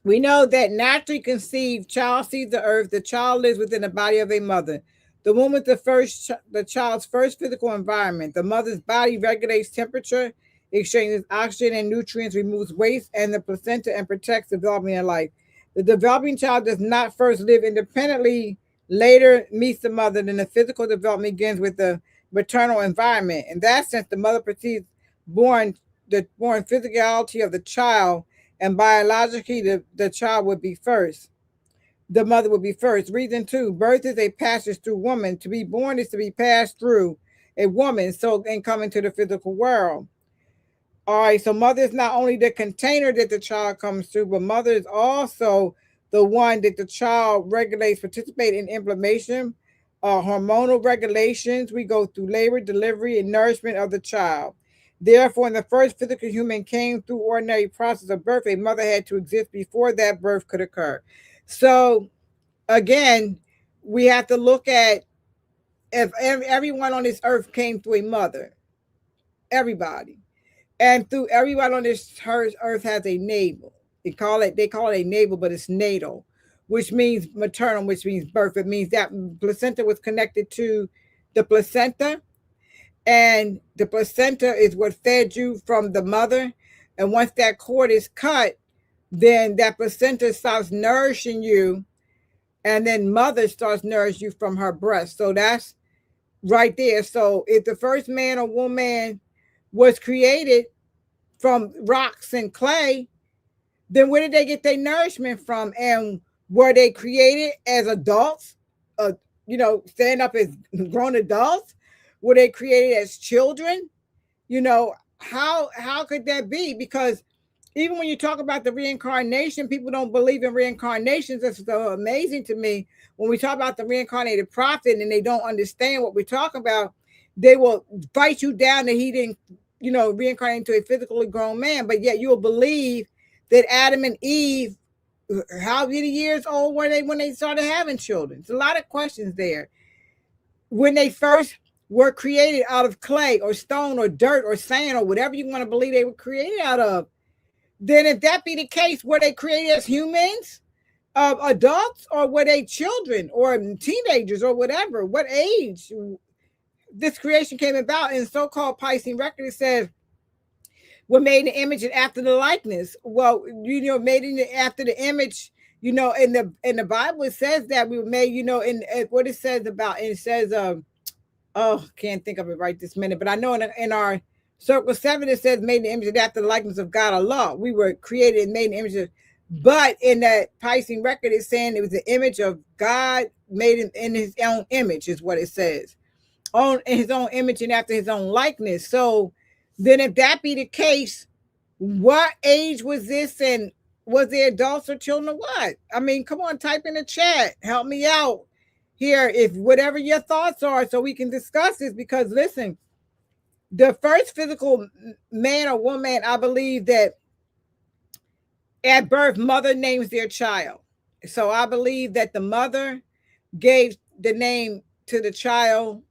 we know that naturally conceived child sees the earth. The child lives within the body of a mother. The womb is the child's first physical environment. The mother's body regulates temperature, exchanges oxygen and nutrients, removes waste, and the placenta, and protects the development of life. The developing child does not first live independently, later meets the mother, then the physical development begins with the maternal environment. In that sense, the mother perceives the born physicality of the child, and biologically the child would be first. The mother would be first. Reason 2, birth is a passage through woman. To be born is to be passed through a woman, so and come into the physical world. All right, so mother is not only the container that the child comes through, but mother is also the one that the child regulates, participate in inflammation, hormonal regulations. We go through labor, delivery, and nourishment of the child. Therefore, when the first physical human came through ordinary process of birth, a mother had to exist before that birth could occur. So, again, we have to look at if everyone on this earth came through a mother, everybody. And through everyone on this earth has a navel. They call it a navel, but it's natal, which means maternal, which means birth. It means that placenta was connected to the placenta, and the placenta is what fed you from the mother. And once that cord is cut, then that placenta starts nourishing you, and then mother starts nourishing you from her breast. So that's right there. So if the first man or woman was created from rocks and clay, then where did they get their nourishment from? And were they created as adults, stand up as grown adults? Were they created as children? How could that be? Because even when you talk about the reincarnation, people don't believe in reincarnations. That's so amazing to me. When we talk about the reincarnated prophet and they don't understand what we're talking about, they will fight you down that he didn't reincarnate into a physically grown man, but yet you'll believe that Adam and Eve, how many years old were they when they started having children? It's a lot of questions there. When they first were created out of clay or stone or dirt or sand or whatever you want to believe they were created out of, then if that be the case, were they created as humans, adults, or were they children or teenagers or whatever? What age this creation came about? In so-called Piscean record, it says we're made in the image and after the likeness. Well, made in after the image. In the Bible it says that we were made. In what it says about it says can't think of it right this minute, but I know in our Circle 7 it says made in the image and after the likeness of God Allah. We were created and made in the image of. But in that Piscean record, it's saying it was the image of God made in His own image, is what it says. On his own image and after his own likeness. So then if that be the case, what age was this, and was there adults or children or what? I mean, come on, type in the chat. Help me out here, if whatever your thoughts are, so we can discuss this. Because listen, the first physical man or woman, I believe that at birth, mother names their child. So I believe that the mother gave the name to the child,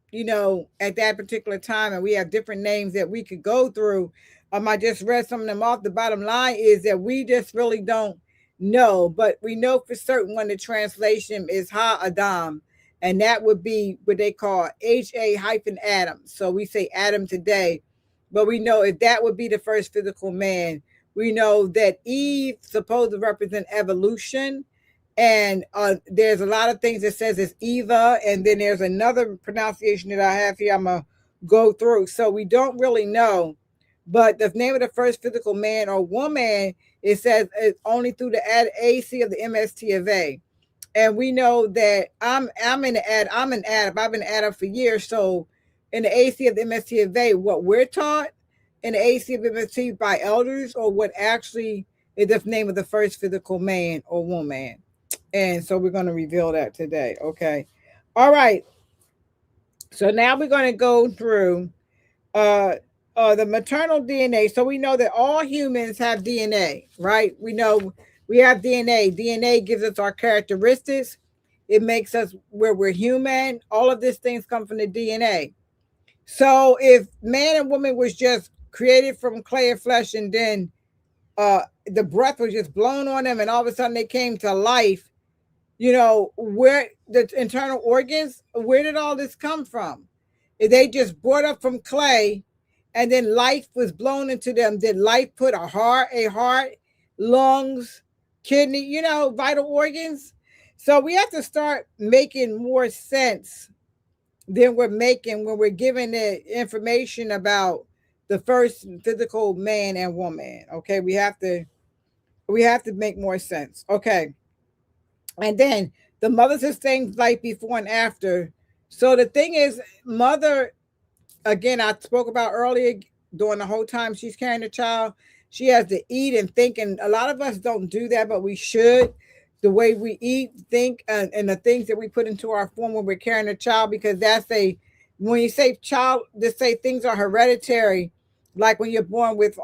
at that particular time, and we have different names that we could go through. I just read some of them off. The bottom line is that we just really don't know, but we know for certain when the translation is Ha Adam, and that would be what they call HA-Adam. So we say Adam today, but we know if that would be the first physical man. We know that Eve supposed to represent evolution. And there's a lot of things that says it's Eva, and then there's another pronunciation that I have here I'm going to go through. So we don't really know. But the name of the first physical man or woman, it says it's only through the AC of the MST of A. And we know that I'm an Adam. I've been an Adam for years. So in the AC of the MST of A, what we're taught in the AC of MST by elders, or what actually is the name of the first physical man or woman. And so we're going to reveal that today. Okay. All right. So now we're going to go through uh, the maternal DNA. So we know that all humans have DNA, right? We know we have DNA. DNA gives us our characteristics. It makes us where we're human. All of these things come from the DNA. So if man and woman was just created from clay and flesh, and then the breath was just blown on them, and all of a sudden they came to life, where the internal organs, where did all this come from? If they just brought up from clay and then life was blown into them, did life put a heart, lungs, kidney, vital organs? So we have to start making more sense than we're making when we're giving the information about the first physical man and woman. Okay, we have to make more sense. Okay. And then the mother sustains life before and after. So the thing is, mother, again, I spoke about earlier, during the whole time she's carrying the child, she has to eat and think. And a lot of us don't do that, but we should. The way we eat, think, and the things that we put into our form when we're carrying a child, because when you say child, just say things are hereditary, like when you're born with,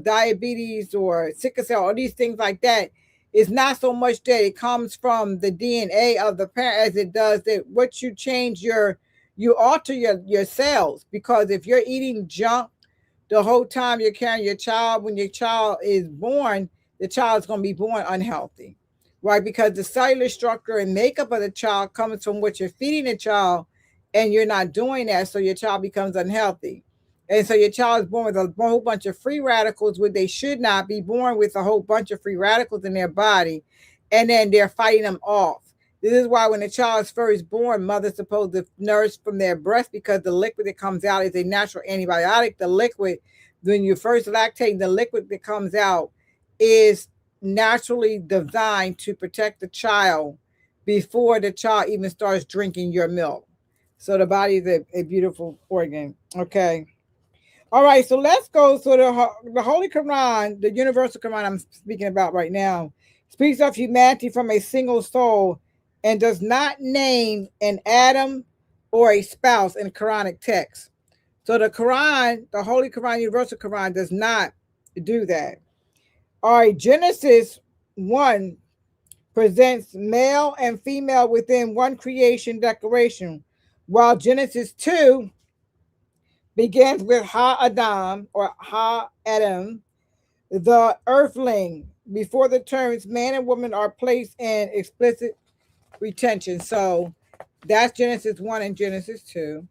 diabetes or sickle cell, or these things like that. It's not so much that it comes from the DNA of the parent as it does that what you change you alter your cells. Because if you're eating junk the whole time you're carrying your child, when your child is born, the child's going to be born unhealthy, right? Because the cellular structure and makeup of the child comes from what you're feeding the child, and you're not doing that, so your child becomes unhealthy. And so your child is born with a whole bunch of free radicals, where they should not be born with a whole bunch of free radicals in their body, and then they're fighting them off. This is why when the child is first born, mother's supposed to nurse from their breast, because the liquid that comes out is a natural antibiotic. The liquid, when you first lactate, the liquid that comes out is naturally designed to protect the child before the child even starts drinking your milk. So the body is a beautiful organ. Okay. All right, so let's go. So the Holy Quran, the universal Quran I'm speaking about right now, speaks of humanity from a single soul and does not name an Adam or a spouse in Quranic text. So the Quran, the Holy Quran, universal Quran, does not do that. All right, Genesis 1 presents male and female within one creation declaration, while Genesis 2 begins with Ha-Adam or Ha-Adam, the earthling, before the terms man and woman are placed in explicit retention. So that's Genesis 1 and Genesis 2.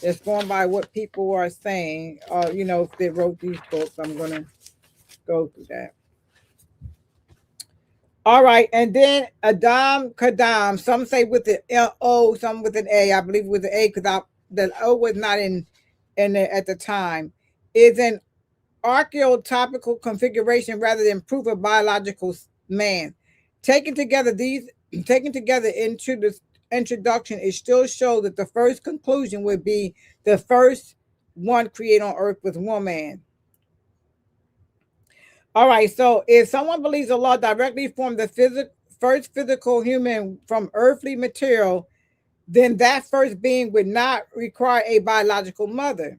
It's going by what people are saying. If they wrote these books, I'm going to go through that. All right, and then Adam Kadam, some say with the O, some with an A. I believe with the A because the O was not in at the time, is an archeotopical configuration rather than proof of biological man. Taken together into the introduction, it still shows that the first conclusion would be the first one created on earth was woman. All right, so if someone believes Allah directly formed the first physical human from earthly material, then that first being would not require a biological mother.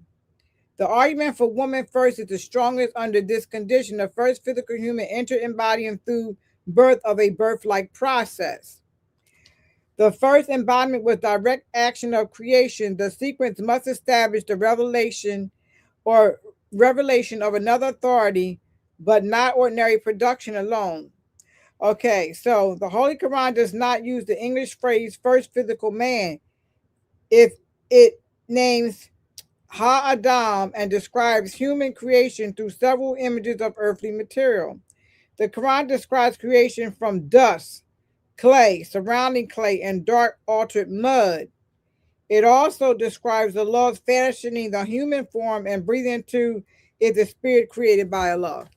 The argument for woman first is the strongest under this condition. The first physical human entered embodiment through birth of a birth-like process. The first embodiment was direct action of creation. The sequence must establish the revelation of another authority, but not ordinary production alone. Okay, so the Holy Quran does not use the English phrase first physical man if it names Ha-Adam and describes human creation through several images of earthly material. The Quran describes creation from dust, clay, surrounding clay, and dark altered mud. It also describes the Lord fashioning the human form and breathing into it the spirit created by Allah.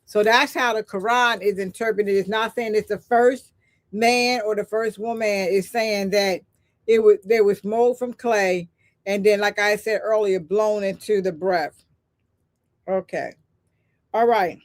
So that's how the Quran is interpreted. It's not saying it's the first man or the first woman. It's saying that there was mold from clay, and then, like I said earlier, blown into the breath. Okay. All right.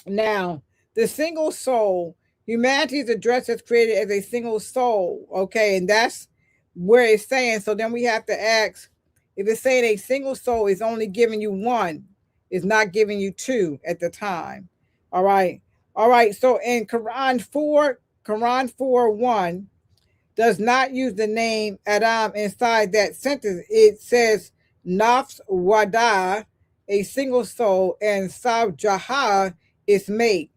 Now, the single soul, humanity is addressed as created as a single soul. Okay, and that's where it's saying. So then we have to ask, if it's saying a single soul is only giving you one, it's not giving you two at the time. All right. All right. So in Quran 4:1 does not use the name Adam inside that sentence. It says nafs wada, a single soul, and Jaha is mate.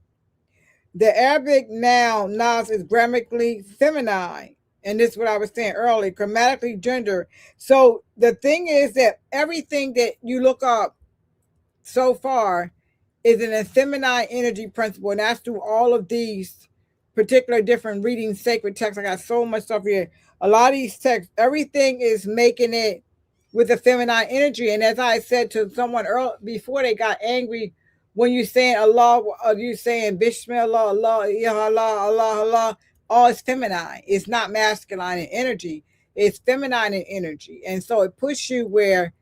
The Arabic noun nafs is grammatically feminine. And this is what I was saying earlier, grammatically gender. So the thing is that everything that you look up so far is an feminine energy principle. And that's through all of these particular different reading sacred texts. I got so much stuff here. A lot of these texts, everything is making it with a feminine energy. And as I said to someone earlier, before they got angry, when you're saying Allah, or you saying Bismillah, Allah, Ya Allah, Allah, Allah, all is feminine. It's not masculine in energy. It's feminine in energy. And so it puts you where,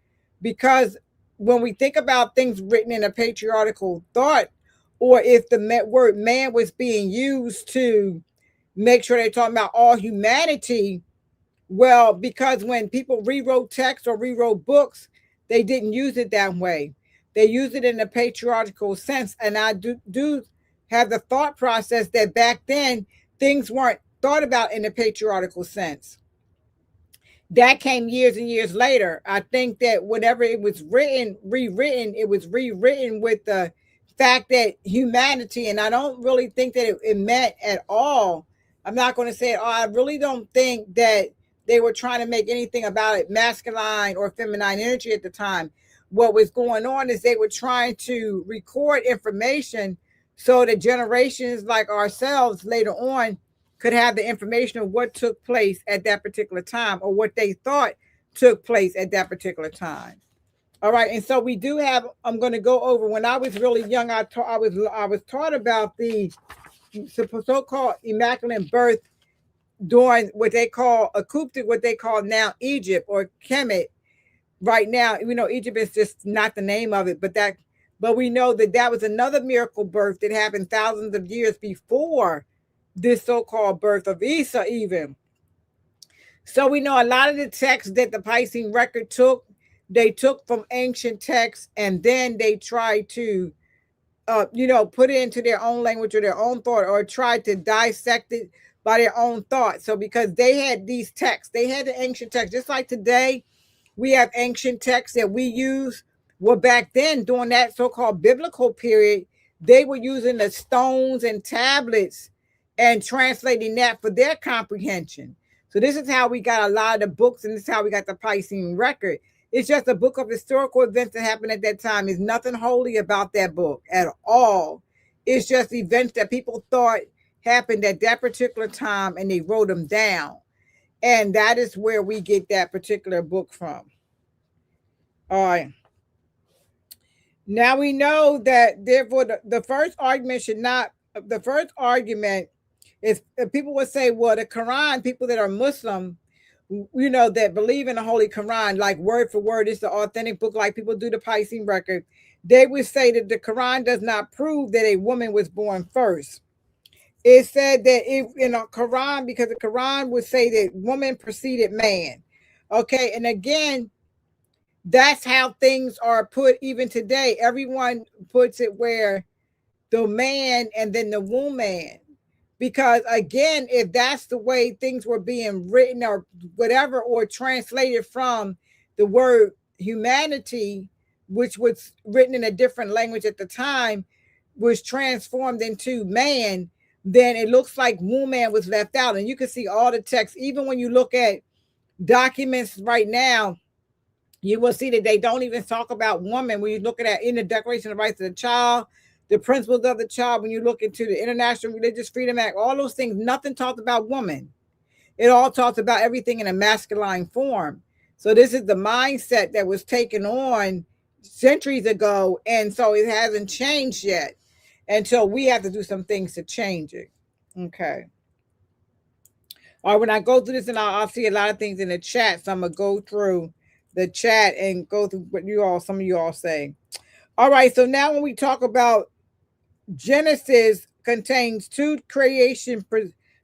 because when we think about things written in a patriarchal thought, or if the word man was being used to make sure they're talking about all humanity, well, because when people rewrote text or rewrote books, they didn't use it that way. They used it in a patriarchal sense. And I do have the thought process that back then things weren't thought about in a patriarchal sense. That came years and years later. I think that whenever it was rewritten, it was rewritten with the fact that humanity, and I don't really think that it meant at all. I'm not going to say, I really don't think that they were trying to make anything about it masculine or feminine energy at the time. What was going on is they were trying to record information so that generations like ourselves later on could have the information of what took place at that particular time, or what they thought took place at that particular time. All right, and so we do have. I'm going to go over. When I was really young, I was taught about the so-called immaculate birth during what they call Akuptic, what they call now Egypt or Kemet. Right now, Egypt is just not the name of it, but we know that was another miracle birth that happened thousands of years before this so-called birth of ʿīsā even. So we know a lot of the texts that the Piscean record they took from ancient texts, and then they tried to, put it into their own language or their own thought, or tried to dissect it by their own thought. So because they had these texts, they had the ancient texts, just like today, we have ancient texts that we use. Well, back then, during that so-called biblical period, they were using the stones and tablets and translating that for their comprehension. So this is how we got a lot of the books, and this is how we got the Piscean record. It's just a book of historical events that happened at that time. There's nothing holy about that book at all. It's just events that people thought happened at that particular time, and they wrote them down. And that is where we get that particular book from. All right. Now we know that, therefore, the first argument is, people would say, well, the Quran, people that are Muslim, that believe in the Holy Qur'an, like word for word, it's the authentic book, like people do the Piscean record. They would say that the Quran does not prove that a woman was born first. It said that in a Quran, because the Quran would say that woman preceded man. Okay, and again, that's how things are put even today. Everyone puts it where the man and then the woman. Because again, if that's the way things were being written or whatever, or translated from the word humanity, which was written in a different language at the time, was transformed into man, then it looks like woman was left out. And you can see all the text, even when you look at documents right now, you will see that they don't even talk about woman. When you look at in the Declaration of Rights of the Child, the principles of the child, when you look into the International Religious Freedom Act, all those things, nothing talked about woman. It all talks about everything in a masculine form. So this is the mindset that was taken on centuries ago. And so it hasn't changed yet. And so we have to do some things to change it. Okay. All right, when I go through this, and I'll see a lot of things in the chat. So I'm going to go through the chat and go through what some of you all say. All right. So now when we talk about Genesis contains two creation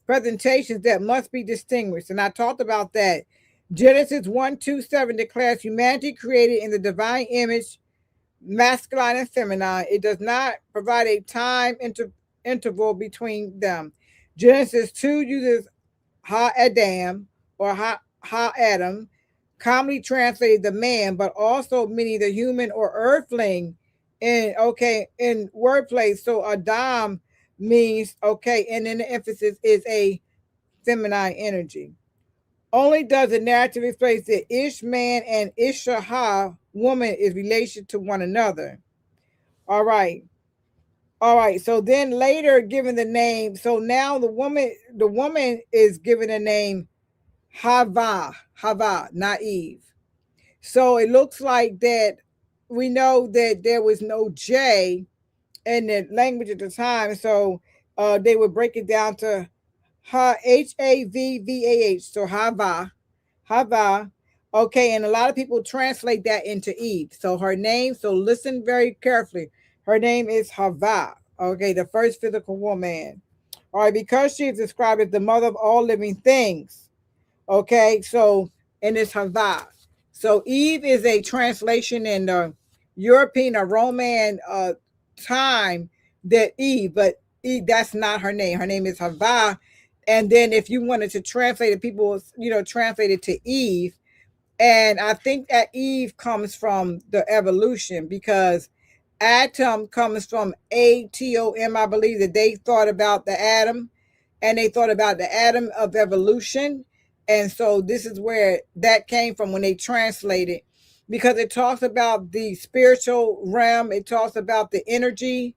presentations that must be distinguished. And I talked about that. Genesis 1:2-7 declares humanity created in the divine image, masculine and feminine. It does not provide a time interval between them. Genesis 2 uses Ha Adam or Ha Adam, commonly translated the man, but also meaning the human or earthling in wordplay. So Adam means and then the emphasis is a feminine energy. Only does the narrative explain that Ish man and Isha woman is relation to one another. All right. All right. So then later given the name. So now the woman is given the name Hawwa, not Eve. So it looks like that we know that there was no J in the language at the time. So they would break it down to Havvah. So Hawwa. Okay, and a lot of people translate that into Eve. So her name, so listen very carefully. Her name is Hawwa. Okay, the first physical woman. All right, because she is described as the mother of all living things. Okay, so and it's Hawwa. So Eve is a translation in the European or Roman time that Eve, but Eve, that's not her name. Her name is Hawwa. And then if you wanted to translate it, people, translate it to Eve. And I think that Eve comes from the evolution because atom comes from Atom. I believe that they thought about the atom and they thought about the atom of evolution. And so this is where that came from when they translated, because it talks about the spiritual realm. It talks about the energy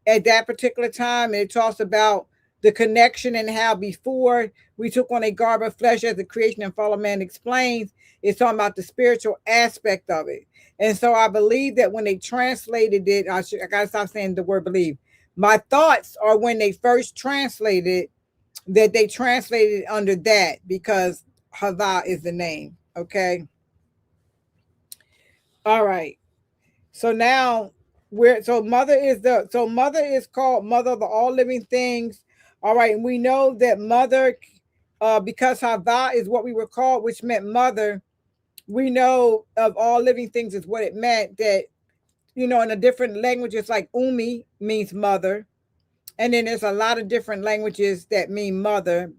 at that particular time. And it talks about the connection and how before we took on a garb of flesh as the creation and fall of man explains, it's talking about the spiritual aspect of it. And so I believe that when they translated it, I got to stop saying the word believe. My thoughts are when they first translated that they translated it under that because Hawwa is the name. Okay. All right. So now mother is called mother of all living things. All right. And we know that mother, because Hawwa is what we were called, which meant mother, we know of all living things is what it meant that, in the different languages, like Umi means mother. And then there's a lot of different languages that mean mother.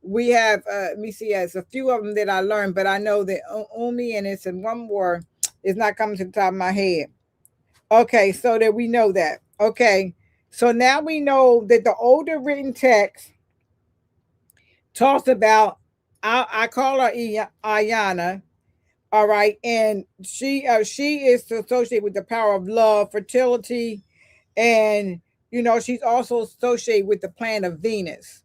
We have, let me see, there's a few of them that I learned, but I know that Umi and it's in one more, it's not coming to the top of my head. Okay, so that we know that. Okay, so now we know that the older written text talks about, I call her Ayana, all right, and she is associated with the power of love, fertility, and she's also associated with the planet of Venus.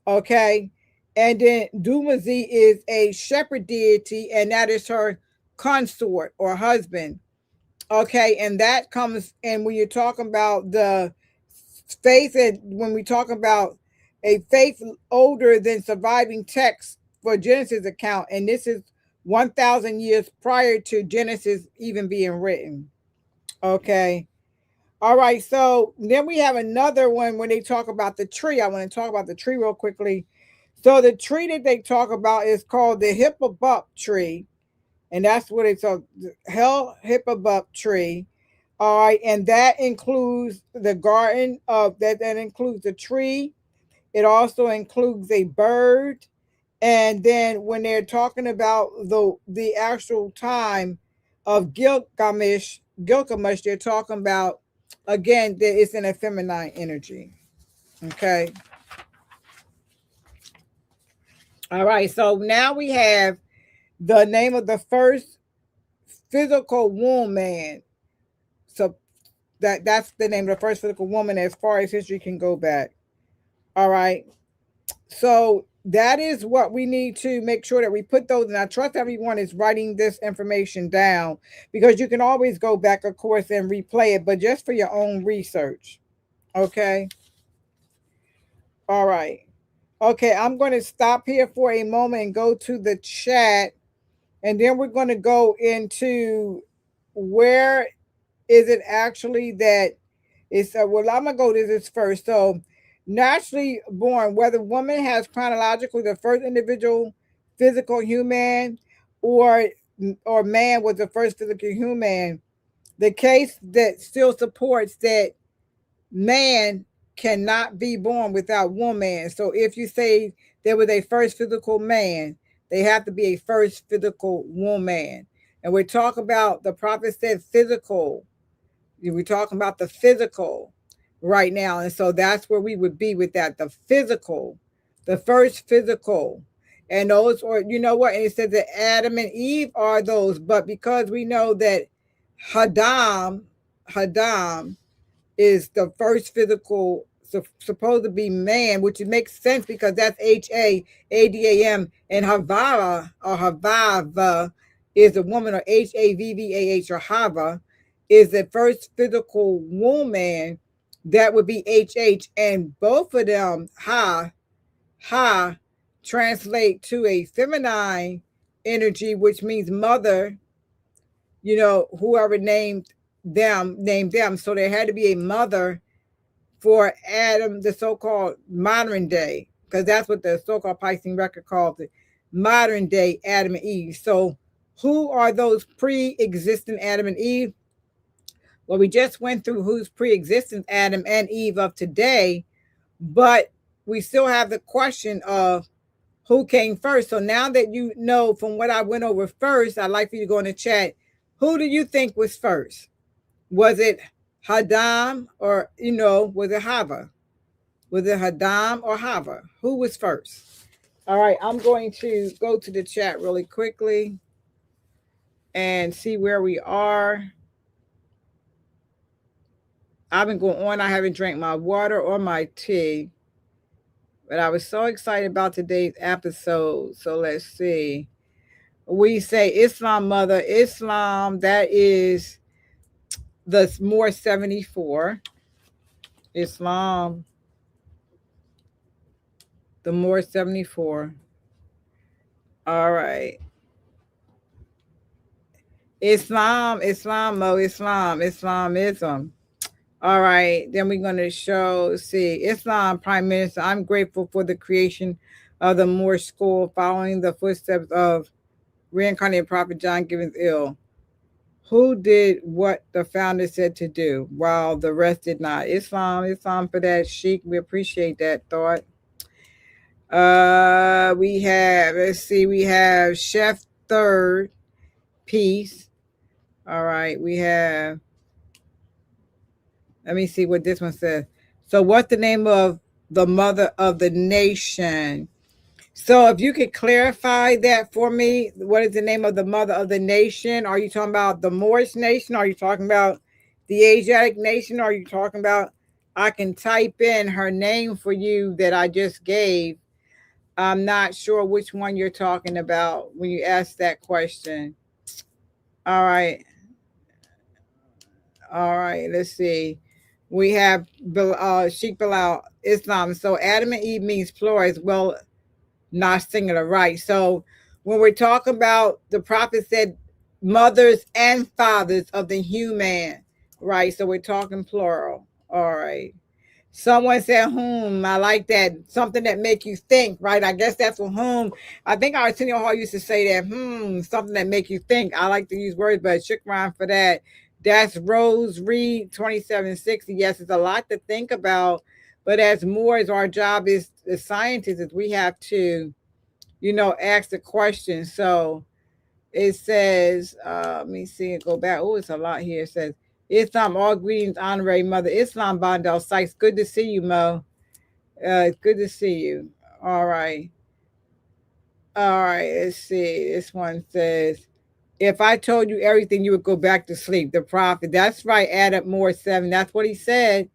Okay, and then Dumazi is a shepherd deity, and that is her consort or husband. Okay, and that comes, and when you're talking about the faith, and when we talk about a faith older than surviving text for Genesis account, and this is 1,000 years prior to Genesis even being written. Okay. All right. So then we have another one when they talk about the tree. I want to talk about the tree real quickly. So the tree that they talk about is called the Hippobup tree. And that's what it's a Hippobup tree. All right. And that includes the garden of that includes the tree. It also includes a bird. And then when they're talking about the actual time of Gilgamesh, they're talking about, again, that it's in a feminine energy. Okay. All right. So now we have the name of the first physical woman. So that's the name of the first physical woman as far as history can go back. All right. So that is what we need to make sure that we put those. And I trust everyone is writing this information down, because you can always go back, of course, and replay it, but just for your own research. Okay. All right. Okay. I'm going to stop here for a moment and go to the chat. And then we're going to go into where is it actually that It's well, I'm gonna go to this first. So, naturally born, whether woman has chronologically the first individual physical human, or or man was the first physical human, the case that still supports that man cannot be born without woman. So, if you say there was a first physical man, they have to be a first physical woman. And we're talking about the prophet said physical. We're talking about the physical right now. And so that's where we would be with that, the physical, the first physical. And those, or you know what? And it says that Adam and Eve are those, but because we know that Hadam is the first physical, supposed to be man, which it makes sense because that's Hadam, and Havara or Havava is a woman, or Havvah or Hava is the first physical woman. That would be HH, and both of them ha translate to a feminine energy, which means mother. You know, whoever named them. So there had to be a mother for Adam, the so-called modern day, because that's what the so-called Piscean record calls it, modern day Adam and Eve. So who are those pre-existing Adam and Eve? Well, we just went through who's pre-existing Adam and Eve of today, but we still have the question of who came first. So now that you know from what I went over first, I'd like for you to go in the chat. Who do you think was first? Was it Hadam, or, was it Hava? Was it Hadam or Hava? Who was first? All right, I'm going to go to the chat really quickly and see where we are. I've been going on. I haven't drank my water or my tea, but I was so excited about today's episode. So let's see. We say Islam mother, Islam, that is the more 74. Islam, the more 74. All right. Islamism. All right, then we're going to see Islam Prime Minister. I'm grateful for the creation of the Moorish school, following the footsteps of reincarnated Prophet John Gibbons ill, who did what the founder said to do, while the rest did not. Islam for that, Sheikh. We appreciate that thought. We have Chef Third, peace. All right, we have. Let me see what this one says. So what's the name of the mother of the nation? So if you could clarify that for me, what is the name of the mother of the nation? Are you talking about the Moorish nation? Are you talking about the Asiatic nation? Are you talking about, I can type in her name for you that I just gave. I'm not sure which one you're talking about when you ask that question. All right. Let's see. We have Sheikh Bilal, Islam. So Adam and Eve means plural as well, not singular, right? So when we're talking about, the prophet said mothers and fathers of the human, right? So we're talking plural. All right. Someone said whom. I like that. Something that make you think, right? I guess that's for whom. I think Arsenio Hall used to say that, something that make you think. I like to use words, but shukran for that. That's Rose Reed, 2760. Yes, it's a lot to think about. But as more as our job is as scientists, is we have to, ask the question. So it says, let me see it, go back. Oh, it's a lot here. It says, Islam, all greetings, honorary mother. Islam Bondel Sykes. Good to see you, Mo. It's good to see you. All right. Let's see. This one says, if I told you everything, you would go back to sleep. The prophet. That's right. Add up more 7. That's what he said.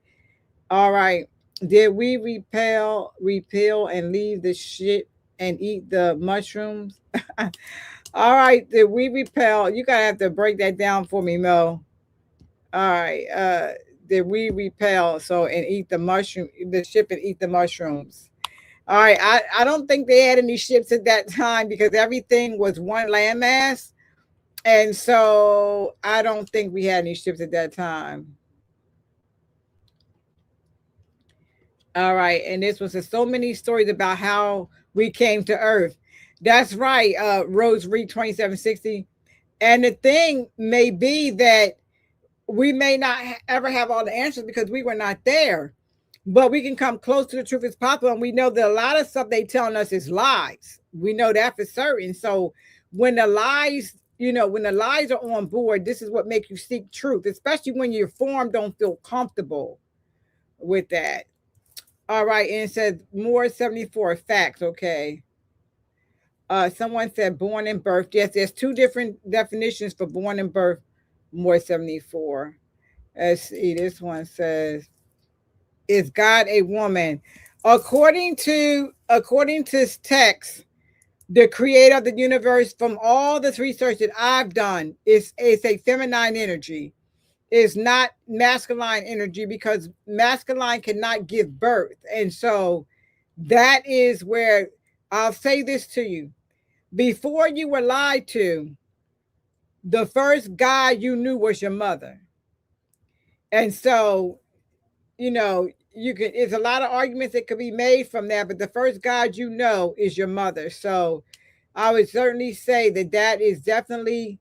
All right. Did we repeal, and leave the shit and eat the mushrooms? All right. Did we repel? You gotta have to break that down for me, Mo. All right. Did we repel? So, and eat the mushroom, the ship, and eat the mushrooms. All right. I don't think they had any ships at that time because everything was one landmass. And so I don't think we had any ships at that time. All right. And this was so many stories about how we came to earth. That's right. Rose Reed 2760. And the thing may be that we may not ever have all the answers because we were not there, but we can come close to the truth as possible. And we know that a lot of stuff they telling us is lies. We know that for certain. So when the lies, when the lies are on board, this is what makes you seek truth, especially when your form don't feel comfortable with that. All right. And it says more 74 facts. Okay. Someone said born and birth. Yes, there's two different definitions for born and birth. More 74. Let's see. This one says, "Is God a woman?" According to text, the creator of the universe, from all this research that I've done, is a feminine energy. It's not masculine energy because masculine cannot give birth, and so that is where I'll say this to you: before you were lied to, the first guy you knew was your mother. And so, you could, it's a lot of arguments that could be made from that, but the first God is your mother. So I would certainly say that that is definitely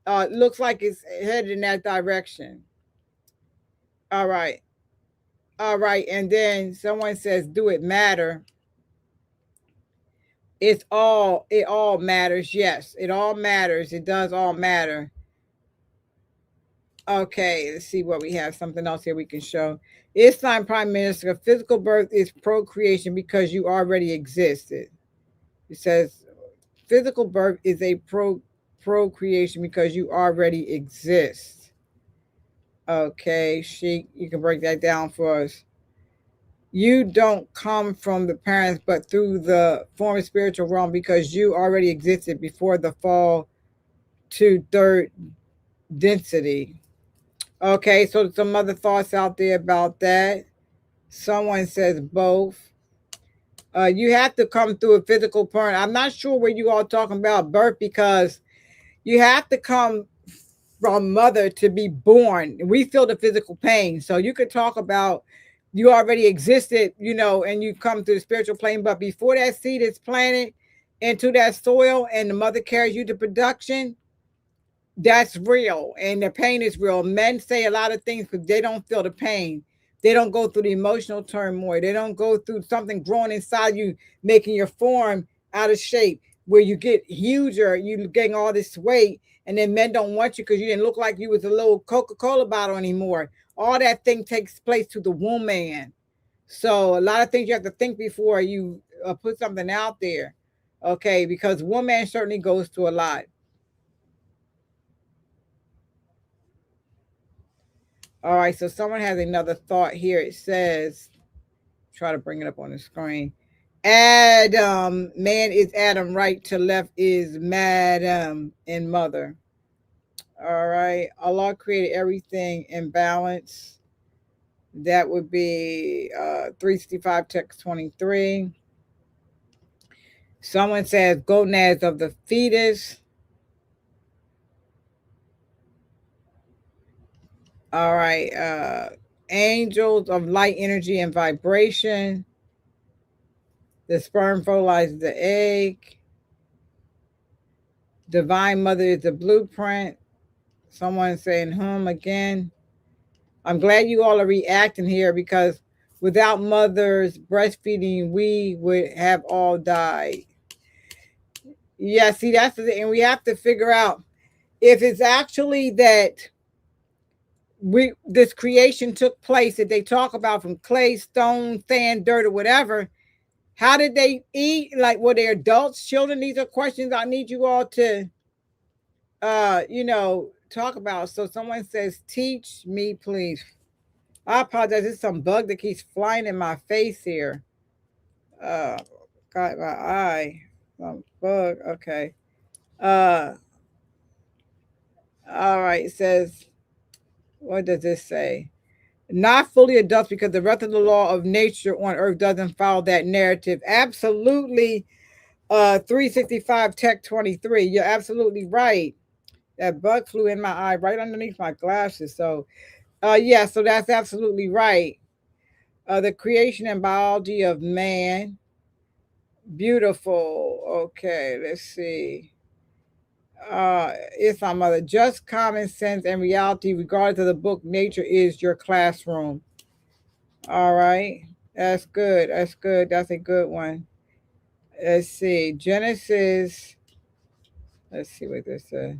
looks like it's headed in that direction. All right. All right. And then someone says, do it matter? It all matters. Yes, it all matters. It does all matter. Okay, let's see what we have. Something else here we can show. Islam Prime Minister, physical birth is procreation because you already existed. It says physical birth is a procreation because you already exist. Okay, Sheik, you can break that down for us. You don't come from the parents, but through the form of spiritual realm because you already existed before the fall to third density. Okay, so some other thoughts out there about that. Someone says both. You have to come through a physical parent. I'm not sure where you all talking about birth because you have to come from mother to be born. We feel the physical pain. So you could talk about you already existed, and you come to the spiritual plane. But before that seed is planted into that soil and the mother carries you to production, that's real, and the pain is real. Men say a lot of things because they don't feel the pain. They don't go through the emotional turmoil. They don't go through something growing inside you, making your form out of shape, where you get huger, you getting all this weight, and then men don't want you because you didn't look like you was a little Coca-Cola bottle anymore. All that thing takes place to the woman. So a lot of things you have to think before you put something out there, okay? Because woman certainly goes through a lot. All right, so someone has another thought here. It says, try to bring it up on the screen. Adam, man is Adam, right to left is madam and mother. All right, Allah created everything in balance. That would be 365 text 23. Someone says gonads of the fetus. All right, angels of light energy and vibration. The sperm fertilizes the egg. Divine Mother is the blueprint. Someone saying again. I'm glad you all are reacting here because without mothers breastfeeding, we would have all died. Yeah, see, that's the thing. And we have to figure out if it's actually that this creation took place that they talk about from clay, stone, sand, dirt, or whatever. How did they eat? Like, were they adults, children? These are questions I need you all to, talk about. So someone says, teach me, please. I apologize. There's some bug that keeps flying in my face here. Got my eye. Some bug. Okay. Uh, all right. It says, what does this say? Not fully adults because the rest of the law of nature on earth doesn't follow that narrative. Absolutely. 365 tech 23. You're absolutely right. That bug flew in my eye right underneath my glasses. So yeah, so that's absolutely right. The creation and biology of man. Beautiful. Okay, let's see. It's my mother. Just common sense and reality, regardless of the book. Nature is your classroom. All right, that's good. That's good. That's a good one. Let's see. Genesis. Let's see what this says.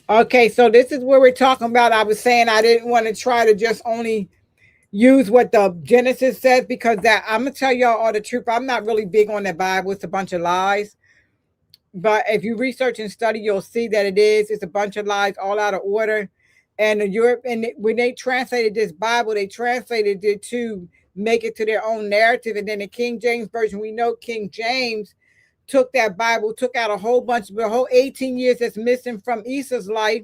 Okay, so this is where we're talking about. I was saying I didn't want to try to just only use what the Genesis says, because that I'm gonna tell y'all all the truth. I'm not really big on the Bible. It's a bunch of lies. But if you research and study, you'll see that it is. It's a bunch of lies, all out of order. And Europe, and when they translated this Bible, they translated it to make it to their own narrative. And then the King James version, we know King James took that Bible, took out a whole bunch, the whole 18 years that's missing from ʿīsā's life.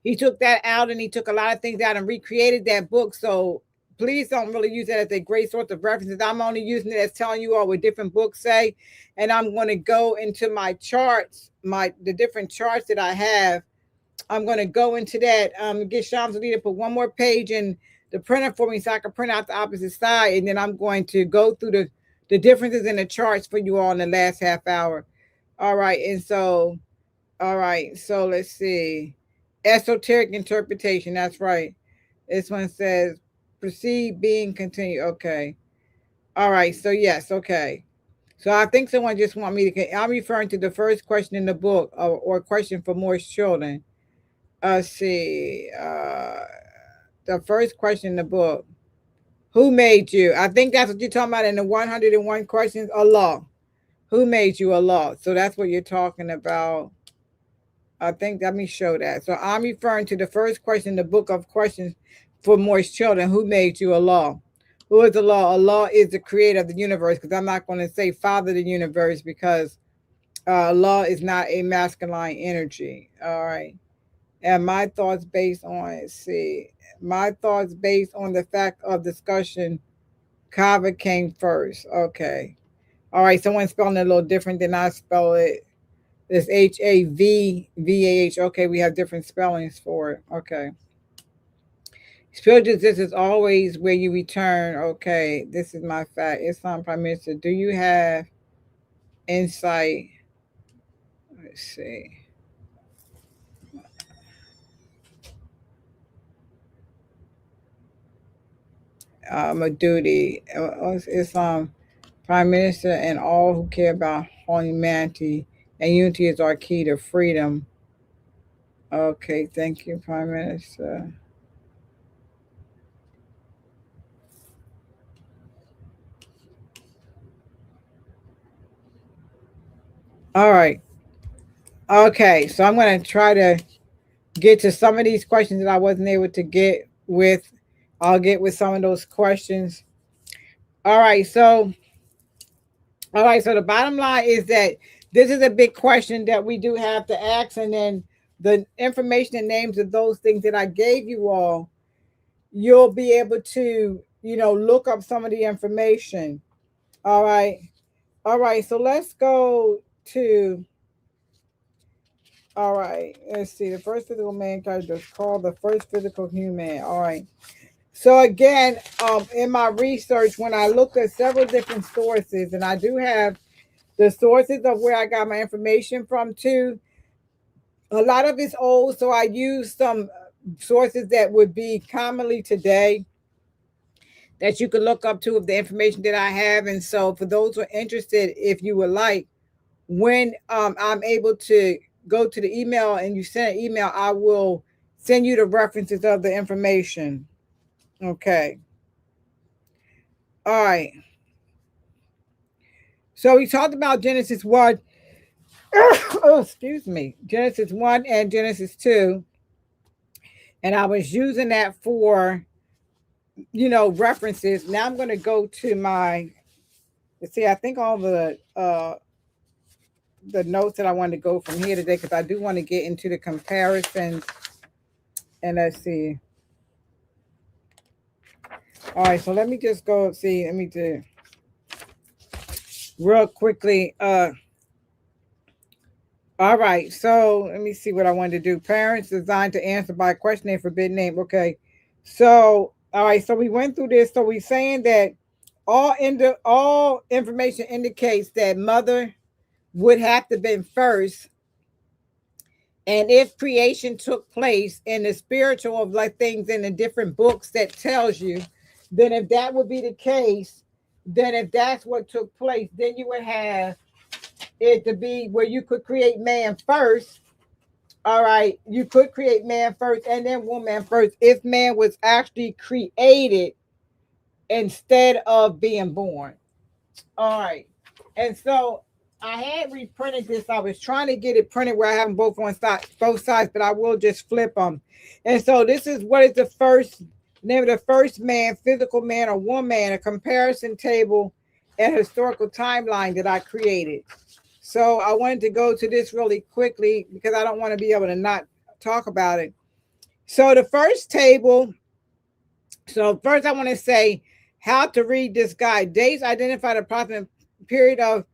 He took that out, and he took a lot of things out and recreated that book. So please don't really use that as a great source of references. I'm only using it as telling you all what different books say. And I'm going to go into my charts, the different charts that I have. I'm going to go into that. Get Shams to put one more page in the printer for me so I can print out the opposite side. And then I'm going to go through the differences in the charts for you all in the last half hour. All right. And so, all right. So let's see. Esoteric interpretation. That's right. This one says, proceed, being, continue. Okay. All right. So yes. Okay. So I think someone just want me to, I'm referring to the first question in the book, or question for more children. Let's see. The first question in the book. Who made you? I think that's what you're talking about in the 101 questions. Allah. Who made you? Allah. So that's what you're talking about. I think, let me show that. So I'm referring to the first question in the book of questions for moist children. Who made you? Allah. Who is Allah? Allah is the creator of the universe, because I'm not going to say father of the universe, because Allah is not a masculine energy. All right. And my thoughts based on, let's see, my thoughts based on the fact of discussion, Kaaba came first. Okay. All right. Someone's spelling it a little different than I spell it. It's Havvah. Okay, we have different spellings for it. Okay. Spiritual existence is always where you return. Okay, this is my fact. Islam Prime Minister, do you have insight? Let's see. A duty. Islam Prime Minister and all who care about humanity and unity is our key to freedom. Okay, thank you, Prime Minister. All right. Okay, so I'm going to try to get to some of these questions that I wasn't able to get with. I'll get with some of those questions. All right, so the bottom line is that this is a big question that we do have to ask, and then the information and names of those things that I gave you all, you'll be able to, look up some of the information. All right. All right, so let's go to, all right, let's see. The first physical mankind is called the first physical human. All right. So again, in my research, when I looked at several different sources, and I do have the sources of where I got my information from too, a lot of it's old, so I used some sources that would be commonly today that you could look up to of the information that I have. And so for those who are interested, if you would like, when I'm able to go to the email and you send an email, I will send you the references of the information. Okay. All right. So we talked about Genesis 1. Oh, excuse me. Genesis 1 and Genesis 2. And I was using that for, references. Now I'm going to go to my, let's see, I think all the notes that I want to go from here today, because I do want to get into the comparisons. And let's see. All right, so let me just go see. Let me do real quickly. All right. So let me see what I wanted to do. Parents designed to answer by a question and forbidden name. Okay. So all right. So we went through this. So we saying that all information indicates that mother would have to been first. And if creation took place in the spiritual of like things in the different books that tells you, then if that would be the case, then if that's what took place, then you would have it to be where you could create man first. All right, you could create man first and then woman first if man was actually created instead of being born. All right, and so I had reprinted this. I was trying to get it printed where I have them both on both sides, but I will just flip them. And so this is what is the first name of the first man, physical man or woman, a comparison table and historical timeline that I created. So I wanted to go to this really quickly because I don't want to be able to not talk about it. So the first table, so first I want to say how to read this guide. Dates identify the approximate period of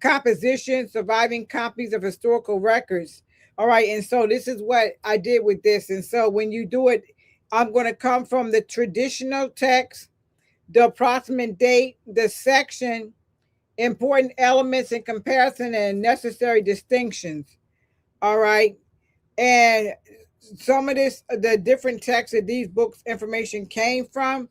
composition, surviving copies of historical records. All right, and so this is what I did with this. And so when you do it, I'm going to come from the traditional text, the approximate date, the section, important elements in comparison, and necessary distinctions. All right. And some of this, the different texts that these books information came from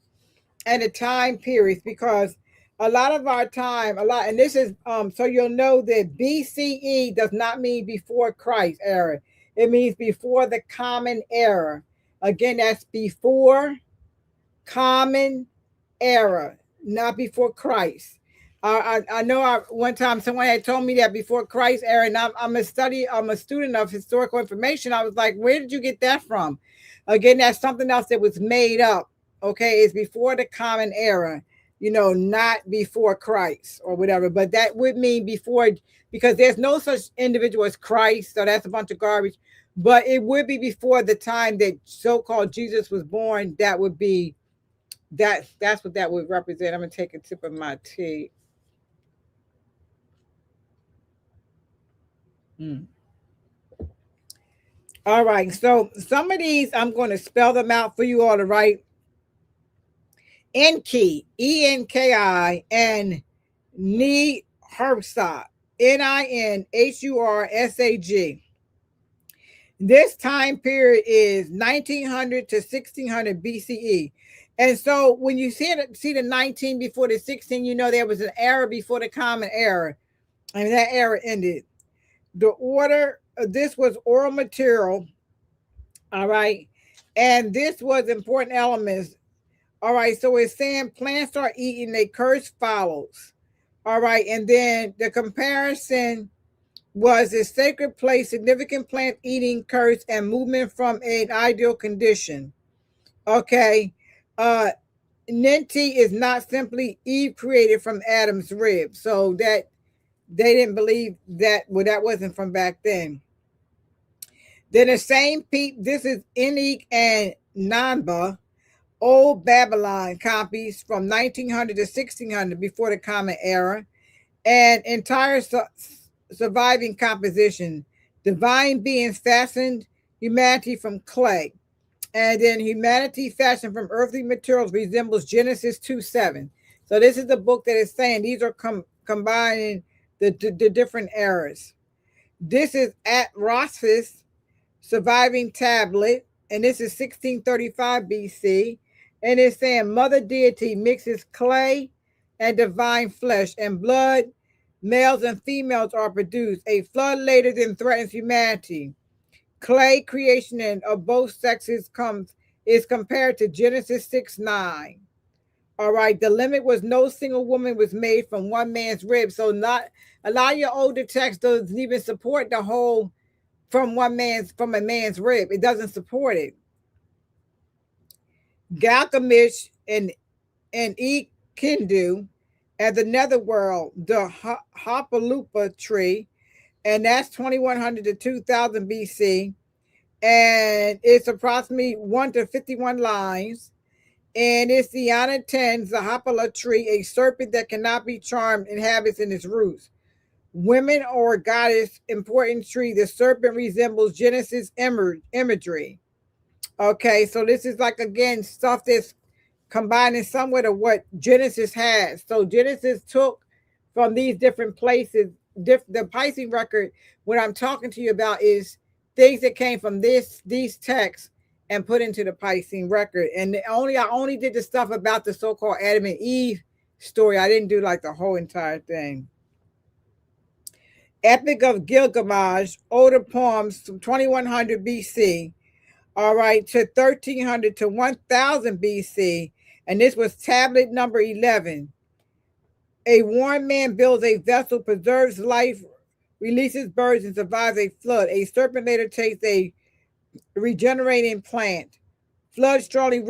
and the time periods, because a lot of our time, and this is so you'll know that BCE does not mean before Christ era. It means before the common era. Again, that's before common era, not before Christ. I know one time someone had told me that before Christ era, and I'm a student of historical information. I was like, where did you get that from? Again, that's something else that was made up. Okay, it's before the common era, not before Christ or whatever. But that would mean before, because there's no such individual as Christ, so that's a bunch of garbage. But it would be before the time that so-called Jesus was born. That would be that's what that would represent. I'm gonna take a sip of my tea. All right, so some of these I'm going to spell them out for you all to write. Enki, Enki, and Nihursa, Ninhursag. This time period is 1900 to 1600 BCE. And so when you see the 19 before the 16, there was an era before the common era, and that era ended. The order, this was oral material, all right, and this was important elements. All right, so it's saying plants are eaten, a curse follows. All right, and then the comparison was a sacred place, significant plant eating curse, and movement from an ideal condition. Okay, Ninti is not simply Eve created from Adam's rib, so that they didn't believe that. Well, that wasn't from back then. Then the same people, this is Enik and Nanba, Old Babylon copies from 1900 to 1600 before the Common Era, and entire surviving composition. Divine beings fashioned humanity from clay, and then humanity fashioned from earthly materials resembles Genesis 2:7. So this is the book that is saying these are combining the different eras. This is at Ross's surviving tablet, and this is 1635 BC. And it's saying mother deity mixes clay and divine flesh and blood. Males and females are produced. A flood later than threatens humanity. Clay creation of both sexes is compared to Genesis 6:9. All right, the limit was no single woman was made from one man's rib. So not a lot of your older text doesn't even support the whole from a man's rib. It doesn't support it. Galgamish and Ekindu and the netherworld, the Hapalupa tree, and that's 2100 to 2000 BC, and it's approximately 1 to 51 lines, and it's the Anatens, the Hapala tree, a serpent that cannot be charmed, inhabits in its roots. women or goddess important tree. The serpent resembles Genesis imagery. Okay, so this is like again stuff that's combining somewhat of what Genesis has. So Genesis took from these different places. The Pisces record, what I'm talking to you about is things that came from these texts and put into the Pisces record. And I only did the stuff about the so-called Adam and Eve story. I didn't do like the whole entire thing. Epic of Gilgamesh, older poems from 2100 BC, all right, to 1300 to 1000 BC. And this was tablet number 11. A warm man builds a vessel, preserves life, releases birds, and survives a flood. A serpent later takes a regenerating plant. Flood strongly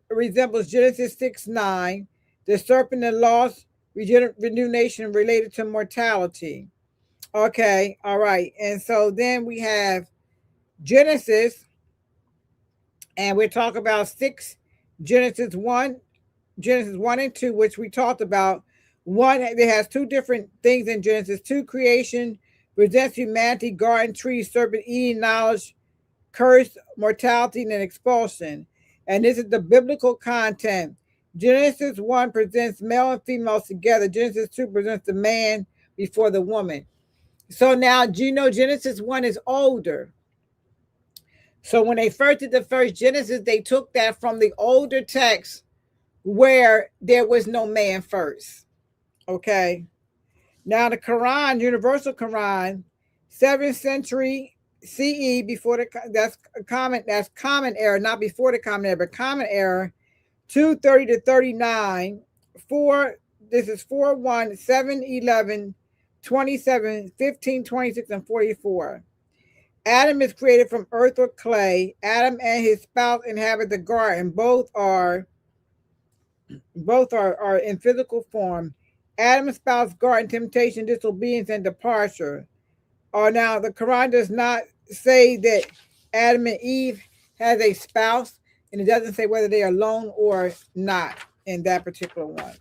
resembles Genesis 6:9. The serpent and lost rejuvenation related to mortality. Okay, all right. And so then we have Genesis, and we're talking about Genesis 1 and 2, which we talked about. One, it has two different things in Genesis. 2, creation presents humanity, garden, tree, serpent, eating, knowledge, curse, mortality, and expulsion. And this is the biblical content. Genesis 1 presents male and females together. Genesis 2 presents the man before the woman. So now, do you know Genesis 1 is older? So when they first did the first Genesis, they took that from the older text where there was no man first. Okay. Now the Quran, Universal Quran, 7th century CE, that's common era, not before the common era, but common era, 230 to 39, 4:1, 7:11, 27, 15, 26, and 44. Adam is created from earth or clay. Adam and his spouse inhabit the garden. Both are in physical form. Adam's spouse, garden, temptation, disobedience, and departure. Now, the Quran does not say that Adam and Eve has a spouse, and it doesn't say whether they are alone or not in that particular one.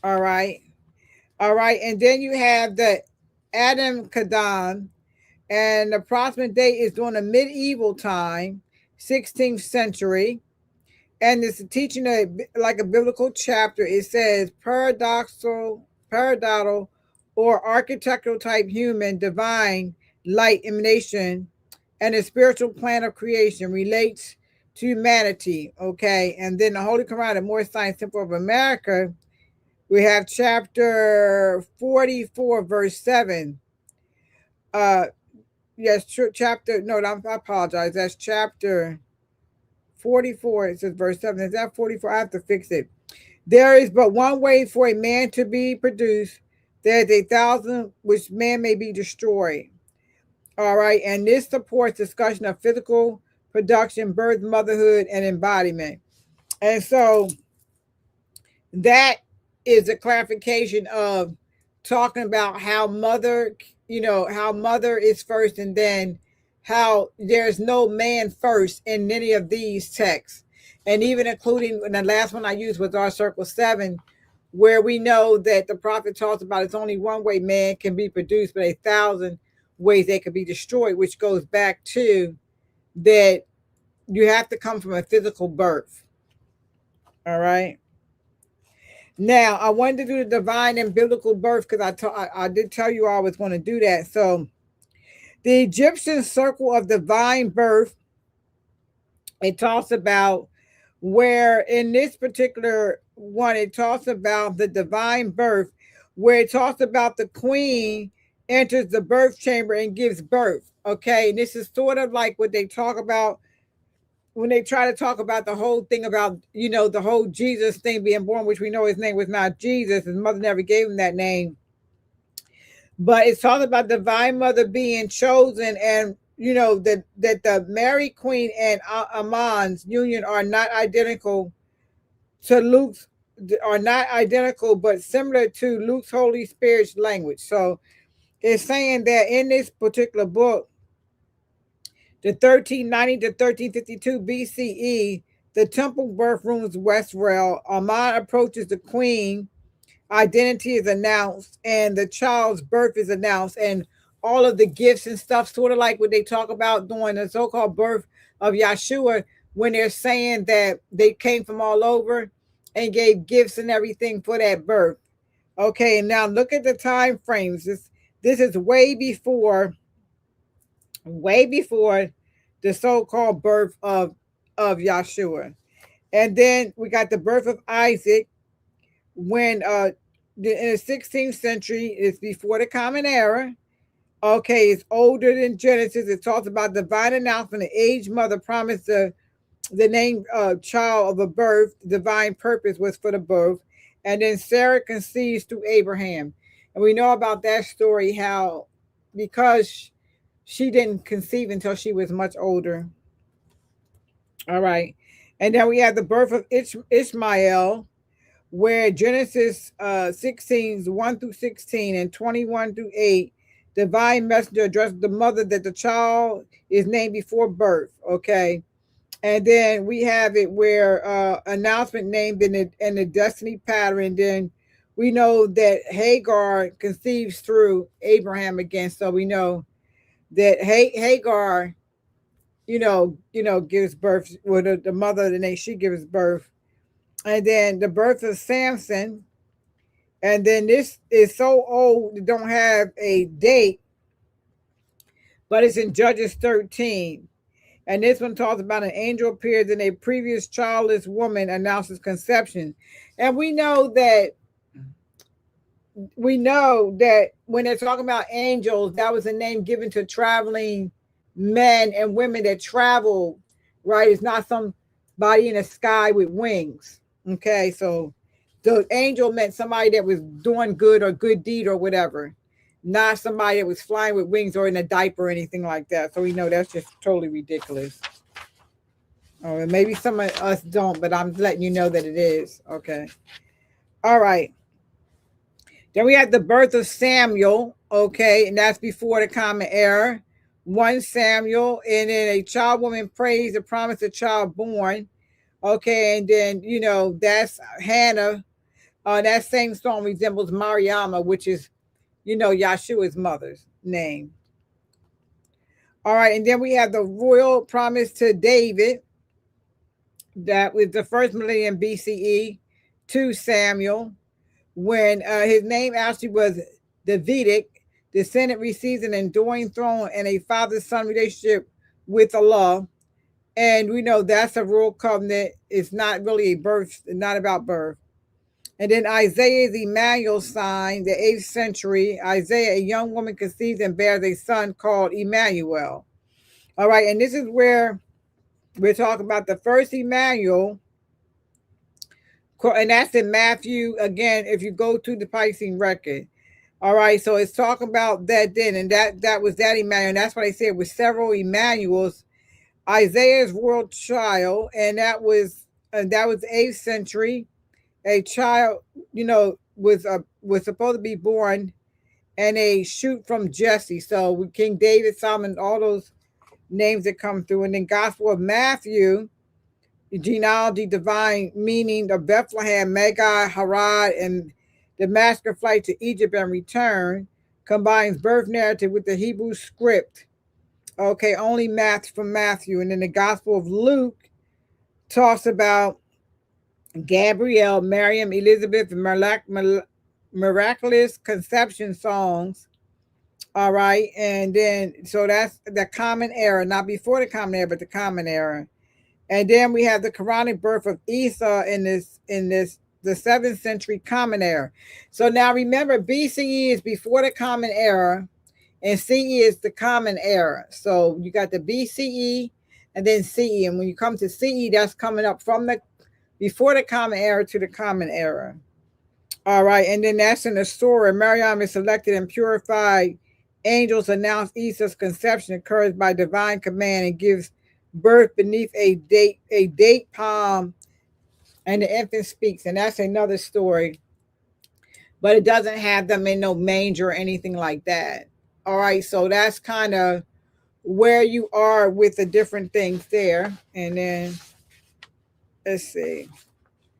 All right. And then you have the Adam Kadmon, and the approximate date is during the medieval time, 16th century. And it's teaching like a biblical chapter. It says paradoxal or architectural type human, divine, light emanation, and the spiritual plan of creation relates to humanity. Okay. And then the Holy Qur'an, the More Science Temple of America, we have chapter 44, verse 7. Yes, chapter, no, I apologize. That's chapter 44. It says verse 7. Is that 44? I have to fix it. There is but one way for a man to be produced. There is 1,000 which man may be destroyed. All right. And this supports discussion of physical production, birth, motherhood, and embodiment. And so that is a clarification of talking about how mother is first, and then how there's no man first in any of these texts. And even including, and the last one I used was our circle 7, where we know that the prophet talks about it's only one way man can be produced, but 1,000 ways they could be destroyed, which goes back to that you have to come from a physical birth. All right. Now, I wanted to do the divine and biblical birth because I did tell you I was going to do that. So the Egyptian circle of divine birth, it talks about where in this particular one, it talks about the divine birth, where it talks about the queen enters the birth chamber and gives birth. Okay. And this is sort of like what they talk about when they try to talk about the whole thing about, the whole Jesus thing being born, which we know his name was not Jesus. His mother never gave him that name. But it's talking about the divine mother being chosen, and, that the Mary Queen and Amon's union are not identical to Luke's, but similar to Luke's Holy Spirit's language. So it's saying that in this particular book, the 1390 to 1352 BCE, the temple birth rooms Westwell. Amon approaches the queen identity is announced and the child's birth is announced, and all of the gifts and stuff, sort of like what they talk about during the so-called birth of Yahshua, when they're saying that they came from all over and gave gifts and everything for that birth. Okay, and now look at the time frames. This is way before the so-called birth of Yahshua. And then we got the birth of Isaac when in the 16th century. It's before the Common Era. Okay, it's older than Genesis. It talks about divine announcement. The aged mother promised the name child of a birth. Divine purpose was for the birth. And then Sarah conceives through Abraham. And we know about that story, how because she didn't conceive until she was much older. All right. And then we have the birth of Ishmael, where Genesis 16, 1 through 16 and 21 through 8, divine messenger addressed the mother that the child is named before birth. Okay. And then we have it where announcement named in the destiny pattern. Then we know that Hagar conceives through Abraham again. So we know that Hagar, gives birth. Well, the mother of the nation, she gives birth. And then the birth of Samson. And then this is so old, it don't have a date, but it's in Judges 13. And this one talks about an angel appears in a previous childless woman, announces conception. And we know that when they're talking about angels, that was a name given to traveling men and women that travel, right? It's not somebody in the sky with wings. Okay, so the angel meant somebody that was doing good or good deed or whatever, not somebody that was flying with wings or in a diaper or anything like that. So we know that's just totally ridiculous. Or maybe some of us don't, but I'm letting you know that it is. Okay. All right. Then we had the birth of Samuel. Okay, and that's before the Common Era. 1 Samuel, and then a child woman prays the promise of child born. Okay, and then that's Hannah. That same song resembles Mariama, which is Yahshua's mother's name. All right, and then we have the royal promise to David. That was the first millennium BCE. 2 Samuel, when his name actually was Davidic. The Senate receives an enduring throne and a father-son relationship with Allah. And we know that's a royal covenant. It's not really a birth, not about birth. And then Isaiah is Emmanuel's sign, the 8th century. Isaiah, a young woman conceives and bears a son called Emmanuel. All right, and this is where we're talking about the first Emmanuel. And that's in Matthew, again, if you go to the Piscean record. All right, so it's talking about that then, and that was that Emmanuel. And that's what I said with several Emmanuels. Isaiah's royal child, and that was the 8th century. A child, was supposed to be born, and a shoot from Jesse. So King David, Solomon, all those names that come through. And then Gospel of Matthew, the genealogy, divine meaning of Bethlehem, Magi, Harad, and the master flight to Egypt and return, combines birth narrative with the Hebrew script. Okay, only math from Matthew. And then the Gospel of Luke talks about Gabriel, Miriam, Elizabeth, miraculous conception songs. All right, and then so that's the Common Era, not before the Common Era, but the Common Era. And then we have the Quranic birth of ʿīsā in the 7th century Common Era. So now remember, BCE is before the Common Era, and CE is the Common Era. So you got the BCE and then CE. And when you come to CE, that's coming up from before the Common Era to the Common Era. All right, and then that's in the story. Maryam is selected and purified. Angels announce Isa's conception occurs by divine command and gives birth beneath a date palm, and the infant speaks. And that's another story, but it doesn't have them in no manger or anything like that. All right, so that's kind of where you are with the different things there. And then let's see,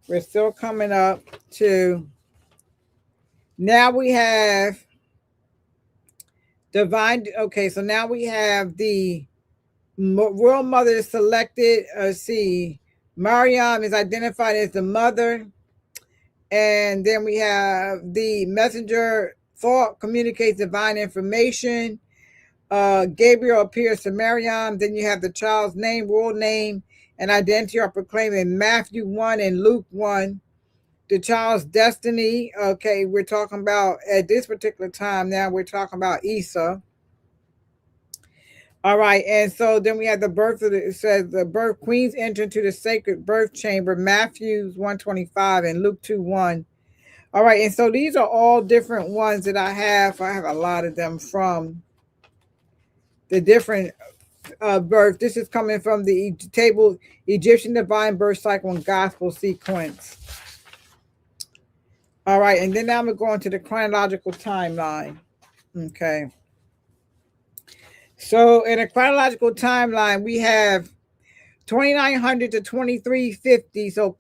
we're still coming up to Now we have divine. Okay, so now we have the royal mother is selected. See, Mariam is identified as the mother. And then we have the messenger thought communicates divine information. Gabriel appears to Mariam. Then you have the child's name, royal name, and identity are proclaimed in Matthew 1 and Luke 1. The child's destiny. Okay, we're talking about at this particular time now, we're talking about ʿīsā. All right, and so then we have the birth of it says the birth queens enter into the sacred birth chamber, Matthew 125 and Luke 2:1. All right, and so these are all different ones that I have. I have a lot of them from the different birth. This is coming from the table Egyptian divine birth cycle and gospel sequence. All right, and then now I'm going to the chronological timeline. Okay. So in a chronological timeline, we have 2900 to 2350. So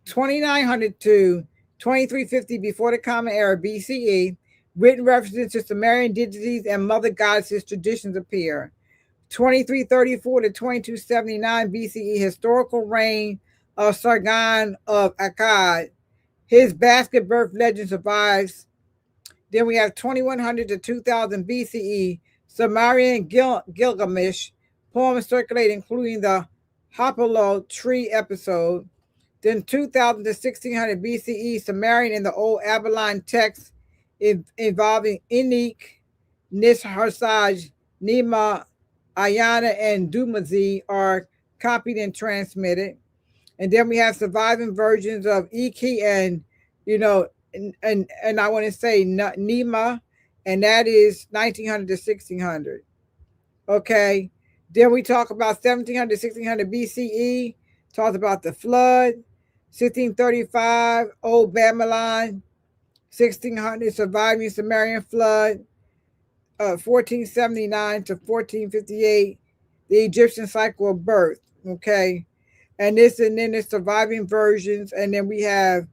2900 to 2350 before the Common Era BCE, written references to Sumerian deities and mother goddesses traditions appear. 2334 to 2279 BCE, historical reign of Sargon of Akkad. His basket birth legend survives. Then we have 2100 to 2000 BCE, Sumerian Gilgamesh poems circulate, including the Hopalo tree episode. Then 2000 to 1600 BCE, Sumerian and the Old Abilene texts involving Enik, Nisharsaj, Nima, Ayana, and Dumazi are copied and transmitted. And then we have surviving versions of Iki and, and I want to say Nima, and that is 1900 to 1600. Okay. Then we talk about 1700 to 1600 BCE, talks about the flood. 1635, Old Babylon. 1600, surviving Sumerian flood. 1479 to 1458, the Egyptian cycle of birth. Okay. And then the surviving versions. And then we have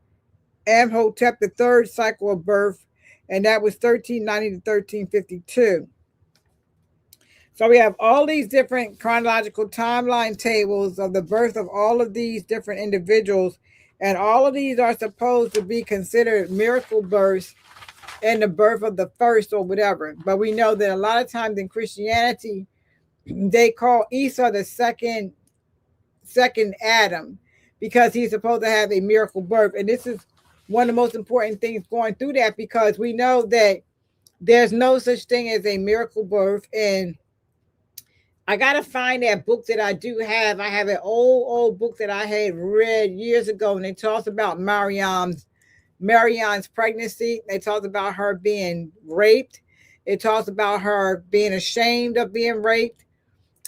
Amhotep the third cycle of birth, and that was 1390 to 1352. So we have all these different chronological timeline tables of the birth of all of these different individuals, and all of these are supposed to be considered miracle births and the birth of the first or whatever. But we know that a lot of times in Christianity, they call ʿīsā the second Adam, because he's supposed to have a miracle birth. And this is one of the most important things going through that, because we know that there's no such thing as a miracle birth. And I got to find that book that I do have. I have an old book that I had read years ago, and it talks about Mariam's pregnancy. It talks about her being raped. It talks about her being ashamed of being raped.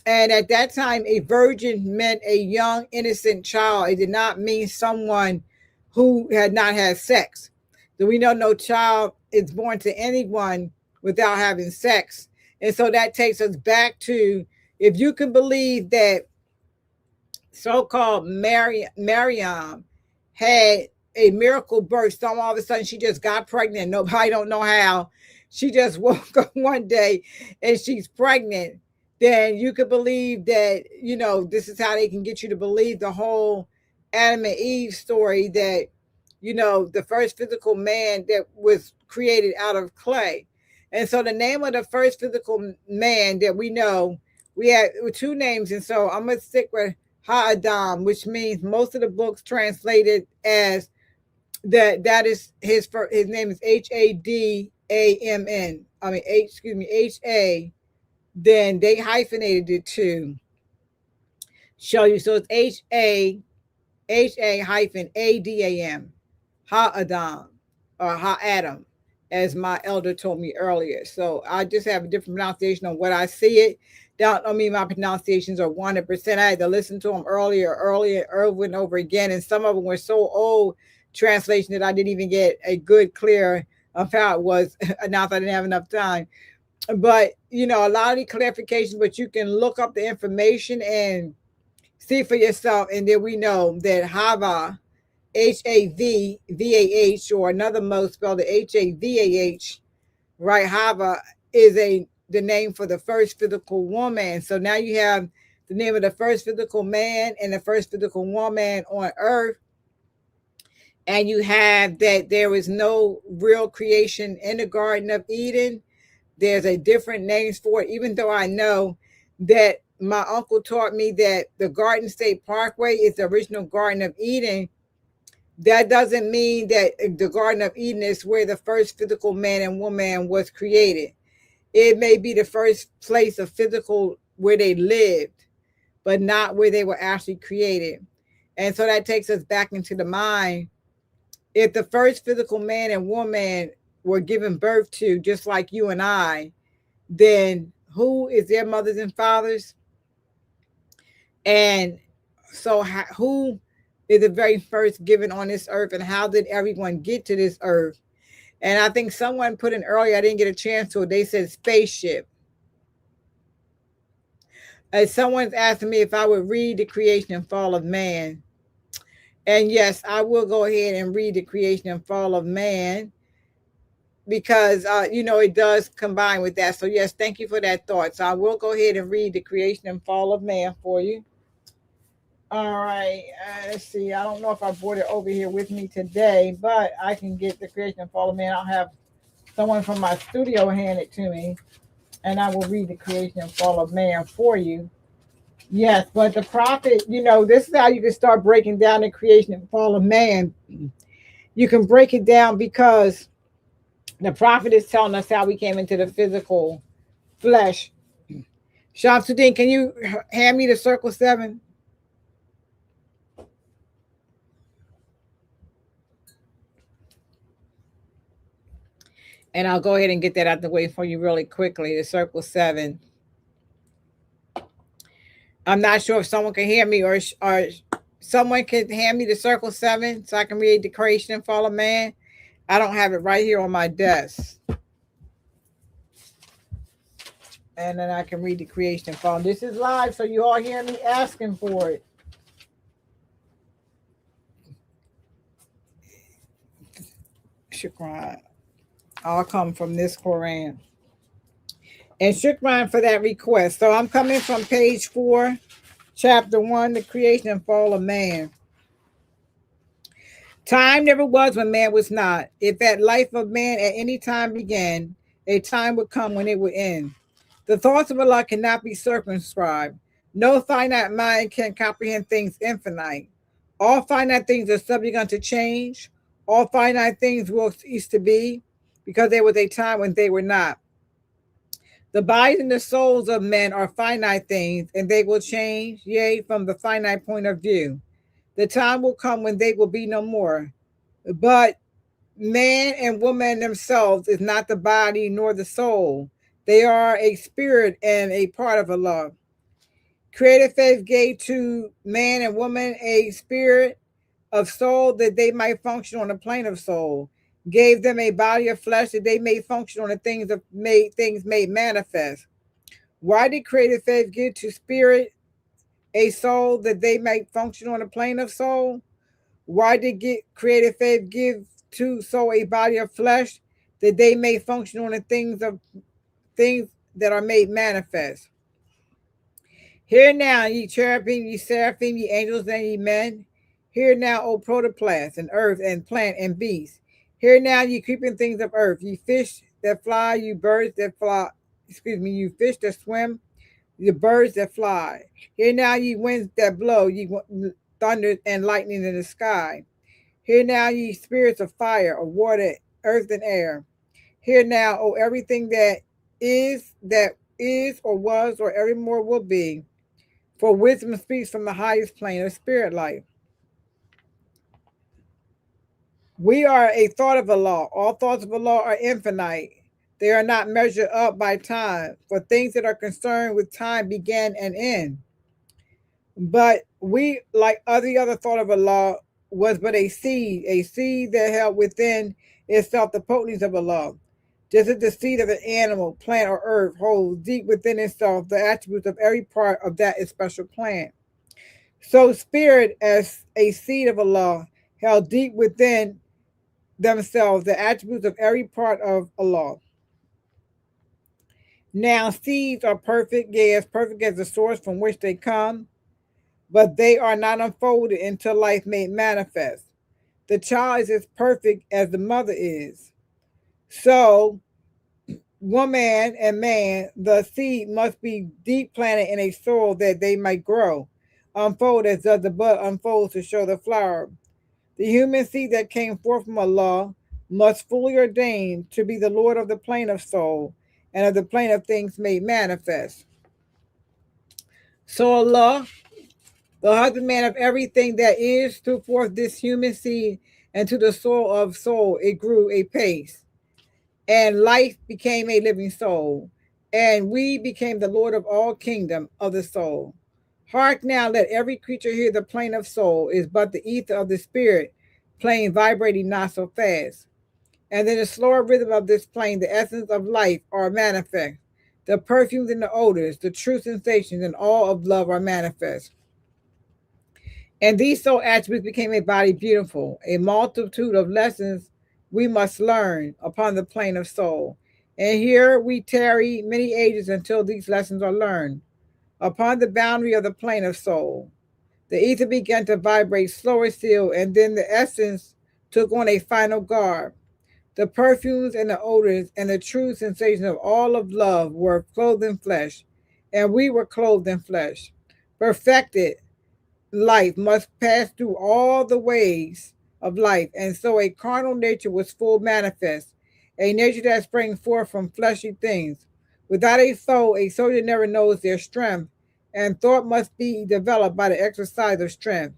And at that time, a virgin meant a young, innocent child. It did not mean someone who had not had sex. So we know no child is born to anyone without having sex. And so that takes us back to, if you can believe that so-called Mariam had a miracle birth, so all of a sudden she just got pregnant. Nobody don't know how. She just woke up one day and she's pregnant. Then you could believe that, this is how they can get you to believe the whole Adam and Eve story, that, the first physical man that was created out of clay. And so the name of the first physical man that we know, we had two names. And so I'm going to stick with Ha-Adam, which means most of the books translated as that is his name is Hadamn. H-A. Then they hyphenated it to show you. So it's H-A-hyphen-A-D-A-M. Ha-Adam, or Ha-Adam, as my elder told me earlier. So I just have a different pronunciation on what I see it. Don't mean my pronunciations are 100%. I had to listen to them earlier, over and over again. And some of them were so old translation that I didn't even get a good, clear of how it was announced. I didn't have enough time. But, a lot of the clarifications, but you can look up the information and see for yourself. And then we know that Hawwa Havvah, or another mode spelled Havah, right? Hawwa is the name for the first physical woman. So now you have the name of the first physical man and the first physical woman on earth. And you have that there is no real creation in the Garden of Eden. There's a different names for it, even though I know that my uncle taught me that the Garden State Parkway is the original Garden of Eden. That doesn't mean that the Garden of Eden is where the first physical man and woman was created. It may be the first place of physical where they lived, but not where they were actually created. And so that takes us back into the mind. If the first physical man and woman were given birth to, just like you and I, then who is their mothers and fathers? And so who is the very first given on this earth, and how did everyone get to this earth? And I think someone put in earlier, I didn't get a chance to it, they said spaceship. And someone's asking me if I would read the creation and fall of man. And yes, I will go ahead and read the creation and fall of man, because it does combine with that. So yes, thank you for that thought. So I will go ahead and read the creation and fall of man for you. All right, let's see. I don't know if I brought it over here with me today, but I can get the creation and fall of man. I'll have someone from my studio hand it to me, and I will read the creation and fall of man for you. Yes, but the prophet, this is how you can start breaking down the creation and fall of man. You can break it down because the prophet is telling us how we came into the physical flesh. Shamsuddin, can you hand me the circle 7? And I'll go ahead and get that out the way for you really quickly. The circle 7. I'm not sure if someone can hear me, or someone can hand me the circle 7 so I can read the creation and fall of man. I don't have it right here on my desk. And then I can read the creation and fall. This is live, so you all hear me asking for it. Shukran. I'll come from this Quran. And shukran for that request. So I'm coming from page 4, chapter 1, the creation and fall of man. Time never was when man was not. If that life of man at any time began, a time would come when it would end. The thoughts of Allah cannot be circumscribed. No finite mind can comprehend things infinite. All finite things are subject unto change. All finite things will cease to be, because there was a time when they were not. The bodies and the souls of men are finite things, and they will change, yea, from the finite point of view. The time will come when they will be no more. But man and woman themselves is not the body nor the soul. They are a spirit and a part of Allah. Creative faith gave to man and woman a spirit of soul that they might function on the plane of soul. Gave them a body of flesh that they may function on the things made manifest. Why did creative faith give to spirit a soul that they might function on the plane of soul? Why did creative faith give to soul a body of flesh that they may function on the things that are made manifest? Hear now, ye cherubim, ye seraphim, ye angels, and ye men. Hear now, O protoplasm, and earth, and plant, and beast. Hear now, ye creeping things of earth, ye fish that fly, you birds that fly, you fish that swim, the birds that fly. Hear now, ye winds that blow, ye thunder and lightning in the sky. Hear now, ye spirits of fire, of water, earth, and air. Hear now, O everything that is, or was, or evermore will be. For wisdom speaks from the highest plane of spirit life. We are a thought of Allah. All thoughts of Allah are infinite. They are not measured up by time, for things that are concerned with time begin and end. But we, like every other thought of Allah, was but a seed that held within itself the potencies of Allah. Just as the seed of an animal, plant, or herb holds deep within itself the attributes of every part of that special plant. So spirit, as a seed of Allah, held deep within themselves the attributes of every part of Allah. Now, seeds are perfect, as perfect as the source from which they come, but they are not unfolded until life made manifest. The child is as perfect as the mother is. So, woman and man, the seed must be deep planted in a soil that they might grow, unfold as does the bud unfolds to show the flower. The human seed that came forth from Allah must fully ordain to be the Lord of the plane of soul and of the plane of things made manifest. So Allah, the husbandman of everything that is, threw forth this human seed into the soil of soul. It grew apace, and life became a living soul, and we became the Lord of all kingdom of the soul. Hark now, let every creature hear the plane of soul is but the ether of the spirit, plane vibrating not so fast. And in the slower rhythm of this plane, the essence of life are manifest. The perfumes and the odors, the true sensations, and all of love are manifest. And these soul attributes became a body beautiful, a multitude of lessons we must learn upon the plane of soul. And here we tarry many ages until these lessons are learned. Upon the boundary of the plane of soul, the ether began to vibrate slower still, and then the essence took on a final garb. The perfumes and the odors and the true sensation of all of love were clothed in flesh, and we were clothed in flesh. Perfected life must pass through all the ways of life, and so a carnal nature was full manifest, a nature that sprang forth from fleshy things. Without a soul, a soldier never knows their strength, and thought must be developed by the exercise of strength.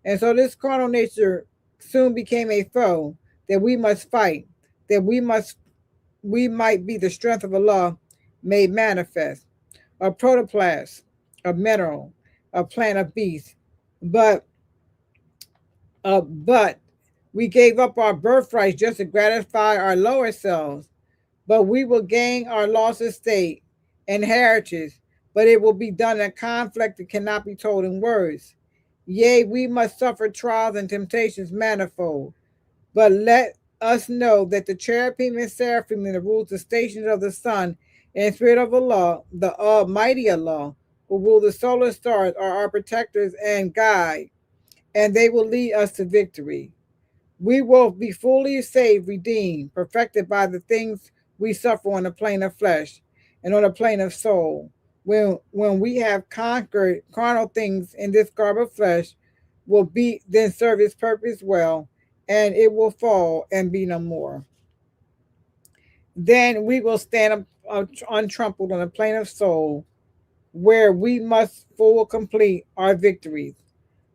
And so this carnal nature soon became a foe that we must fight, that we might be the strength of Allah made manifest, a protoplasm, a mineral, a plant of beast. But we gave up our birthright just to gratify our lower selves. But we will gain our lost estate and heritage, but it will be done in conflict that cannot be told in words. Yea, we must suffer trials and temptations manifold. But let us know that the cherubim and seraphim and the rules, the stations of the sun, and spirit of Allah, the Almighty Allah, who rule the solar stars, are our protectors and guide, and they will lead us to victory. We will be fully saved, redeemed, perfected by the things we suffer on the plane of flesh and on the plane of soul. When we have conquered carnal things in this garb of flesh, will be then serve its purpose well, and it will fall and be no more. Then we will stand untrampled on the plane of soul, where we must full complete our victories.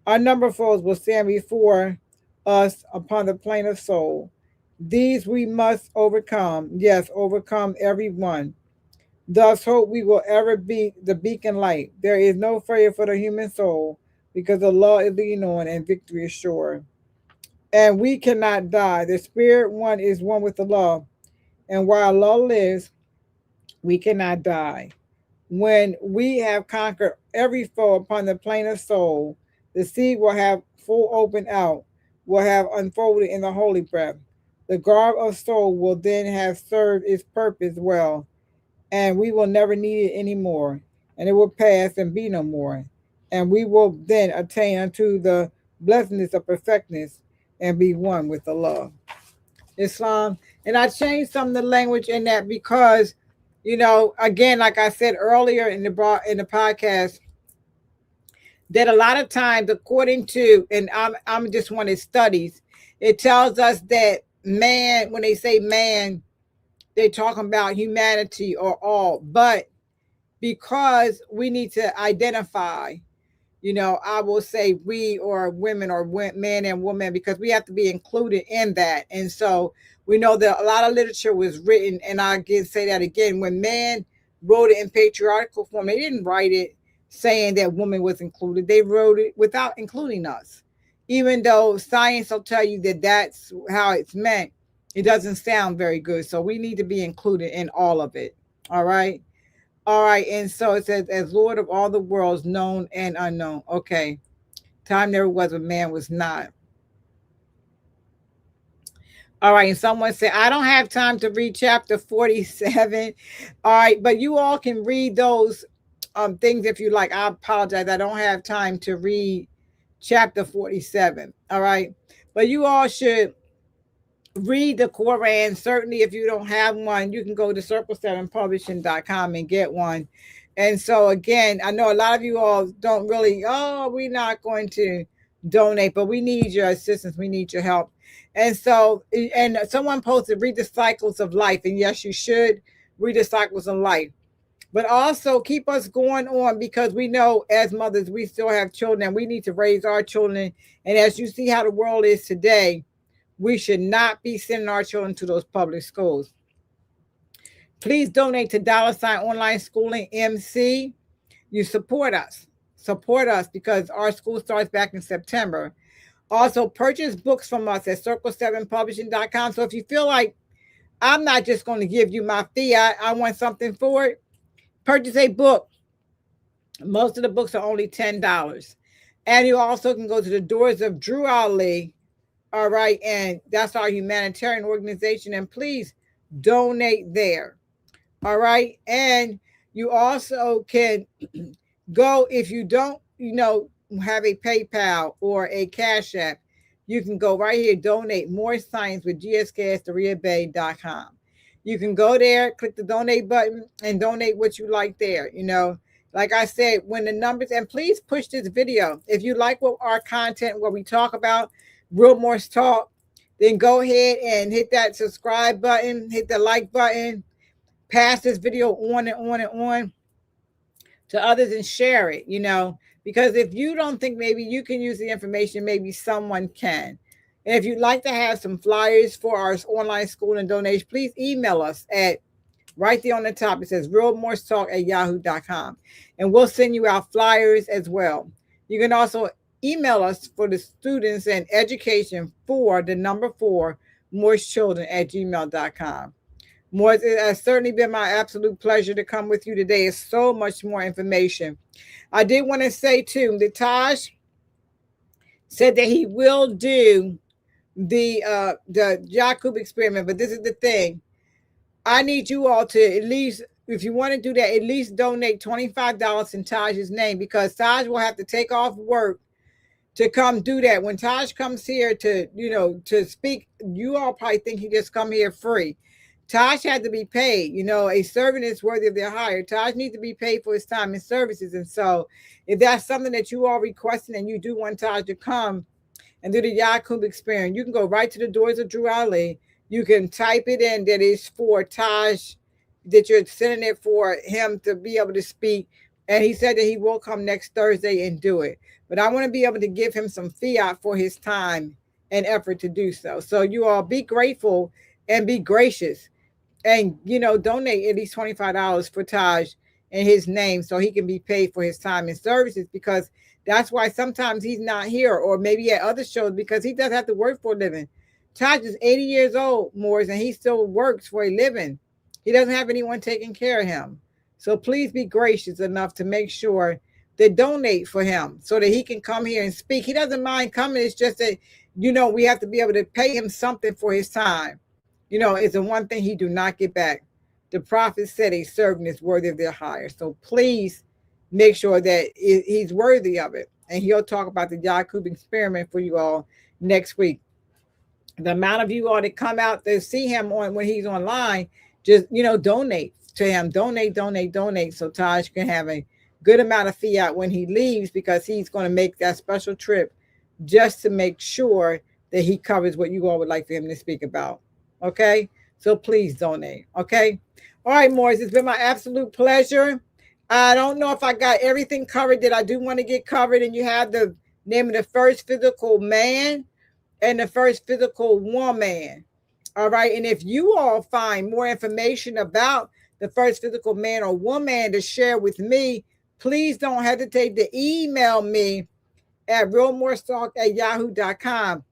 Our number foes will stand before us upon the plane of soul. These we must overcome, yes, overcome every one. Thus hope we will ever be the beacon light. There is no fear for the human soul, because the law is leading on and victory is sure. And we cannot die. The spirit one is one with the law. And while Allah lives, we cannot die. When we have conquered every foe upon the plane of soul, the seed will have full open out, will have unfolded in the holy breath. The garb of soul will then have served its purpose well, and we will never need it anymore, and it will pass and be no more. And we will then attain unto the blessedness of perfectness and be one with Allah. Islam. And I changed some of the language in that because, again, like I said earlier in the podcast, that a lot of times, according to, and I'm just one of studies, it tells us that man, when they say man, they're talking about humanity or all. But because we need to identify, I will say we or women or man and woman, because we have to be included in that. And so we know that a lot of literature was written, and I again say that again, when man wrote it in patriarchal form, they didn't write it saying that woman was included. They wrote it without including us. Even though science will tell you that that's how it's meant, it doesn't sound very good. So we need to be included in all of it. All right. All right. And so it says, as Lord of all the worlds, known and unknown. Okay. Time never was when man was not. All right. And someone said, I don't have time to read chapter 47. All right. But you all can read those things if you like. I apologize. I don't have time to read chapter 47. All right. But you all should read the Quran. Certainly, if you don't have one, you can go to circle7publishing.com and get one. And so, again, I know a lot of you all don't really, oh, we're not going to donate, but we need your assistance. We need your help. And so, and someone posted, read the cycles of life. And yes, you should read the cycles of life. But also keep us going on, because we know as mothers, we still have children and we need to raise our children. And as you see how the world is today, we should not be sending our children to those public schools. Please donate to $Online Schooling MC. You support us. Support us, because our school starts back in September. Also, purchase books from us at circle7publishing.com. So if you feel like I'm not just going to give you my fee, I want something for it, purchase a book. Most of the books are only $10. And you also can go to the Doors of Drew Ali. All right. And that's our humanitarian organization. And please donate there. All right. And you also can go, if you don't, have a PayPal or a Cash App, you can go right here, donate more science with gsk@DurriyyahBey.com. You can go there, click the donate button, and donate what you like there. Like I said, when the numbers, and please push this video. If you like what our content, what we talk about, Real Morse Talk, then go ahead and hit that subscribe button, hit the like button, pass this video on and on and on to others and share it, because if you don't think maybe you can use the information, maybe someone can. And if you'd like to have some flyers for our online school and donation, please email us at right there on the top. It says realmorsetalk@yahoo.com. And we'll send you out flyers as well. You can also email us for the students and education for the number 4, morsechildren@gmail.com. Morse, it has certainly been my absolute pleasure to come with you today. It's so much more information. I did want to say too that Taj said that he will do the Yakub experiment, but this is the thing. I need you all to at least, if you want to do that, at least donate $25 in Taj's name, because Taj will have to take off work to come do that. When Taj comes here to speak, you all probably think he just come here free. Taj had to be paid. A servant is worthy of their hire. Taj needs to be paid for his time and services. And so if that's something that you are requesting and you do want Taj to come and do the Yakub experience, you can go right to the Doors of Drew Ali. You can type it in that it's for Taj, that you're sending it for him to be able to speak. And he said that he will come next Thursday and do it. But I want to be able to give him some fiat for his time and effort to do so. So you all be grateful and be gracious. And, donate at least $25 for Taj in his name so he can be paid for his time and services, because that's why sometimes he's not here, or maybe at other shows, because he does have to work for a living. Taj is 80 years old, Morris, and he still works for a living. He doesn't have anyone taking care of him. So please be gracious enough to make sure they donate for him so that he can come here and speak. He doesn't mind coming. It's just that, we have to be able to pay him something for his time. It's the one thing he do not get back. The prophet said a servant is worthy of their hire. So please make sure that he's worthy of it. And he'll talk about the Yakub experiment for you all next week. The amount of you all that come out to see him when he's online, just, donate to him. Donate so Taj can have a good amount of fiat when he leaves, because he's going to make that special trip just to make sure that he covers what you all would like for him to speak about. Okay, so please donate. Okay, all right, Morris, it's been my absolute pleasure. I don't know if I got everything covered that I do want to get covered. And you have the name of the first physical man and the first physical woman. All right, and if you all find more information about the first physical man or woman to share with me, please don't hesitate to email me at realmorsetalk@yahoo.com.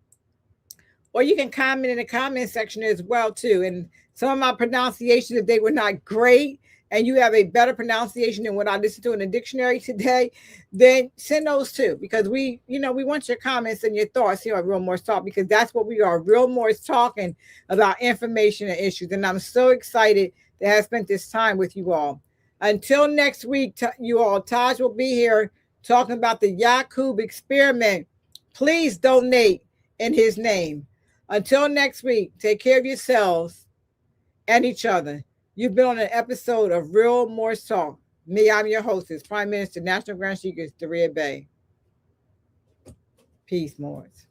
Or you can comment in the comment section as well, too. And some of my pronunciations, if they were not great, and you have a better pronunciation than what I listened to in the dictionary today, then send those too, because we want your comments and your thoughts here on Real Morris Talk, because that's what we are. Real Morris talking about information and issues. And I'm so excited to have spent this time with you all. Until next week, you all, Taj will be here talking about the Yakub experiment. Please donate in his name. Until next week, take care of yourselves and each other. You've been on an episode of Real Morris Talk. Me, I'm your hostess, Prime Minister, National Grand Sheikah Durriyyah Bey. Peace, Morris.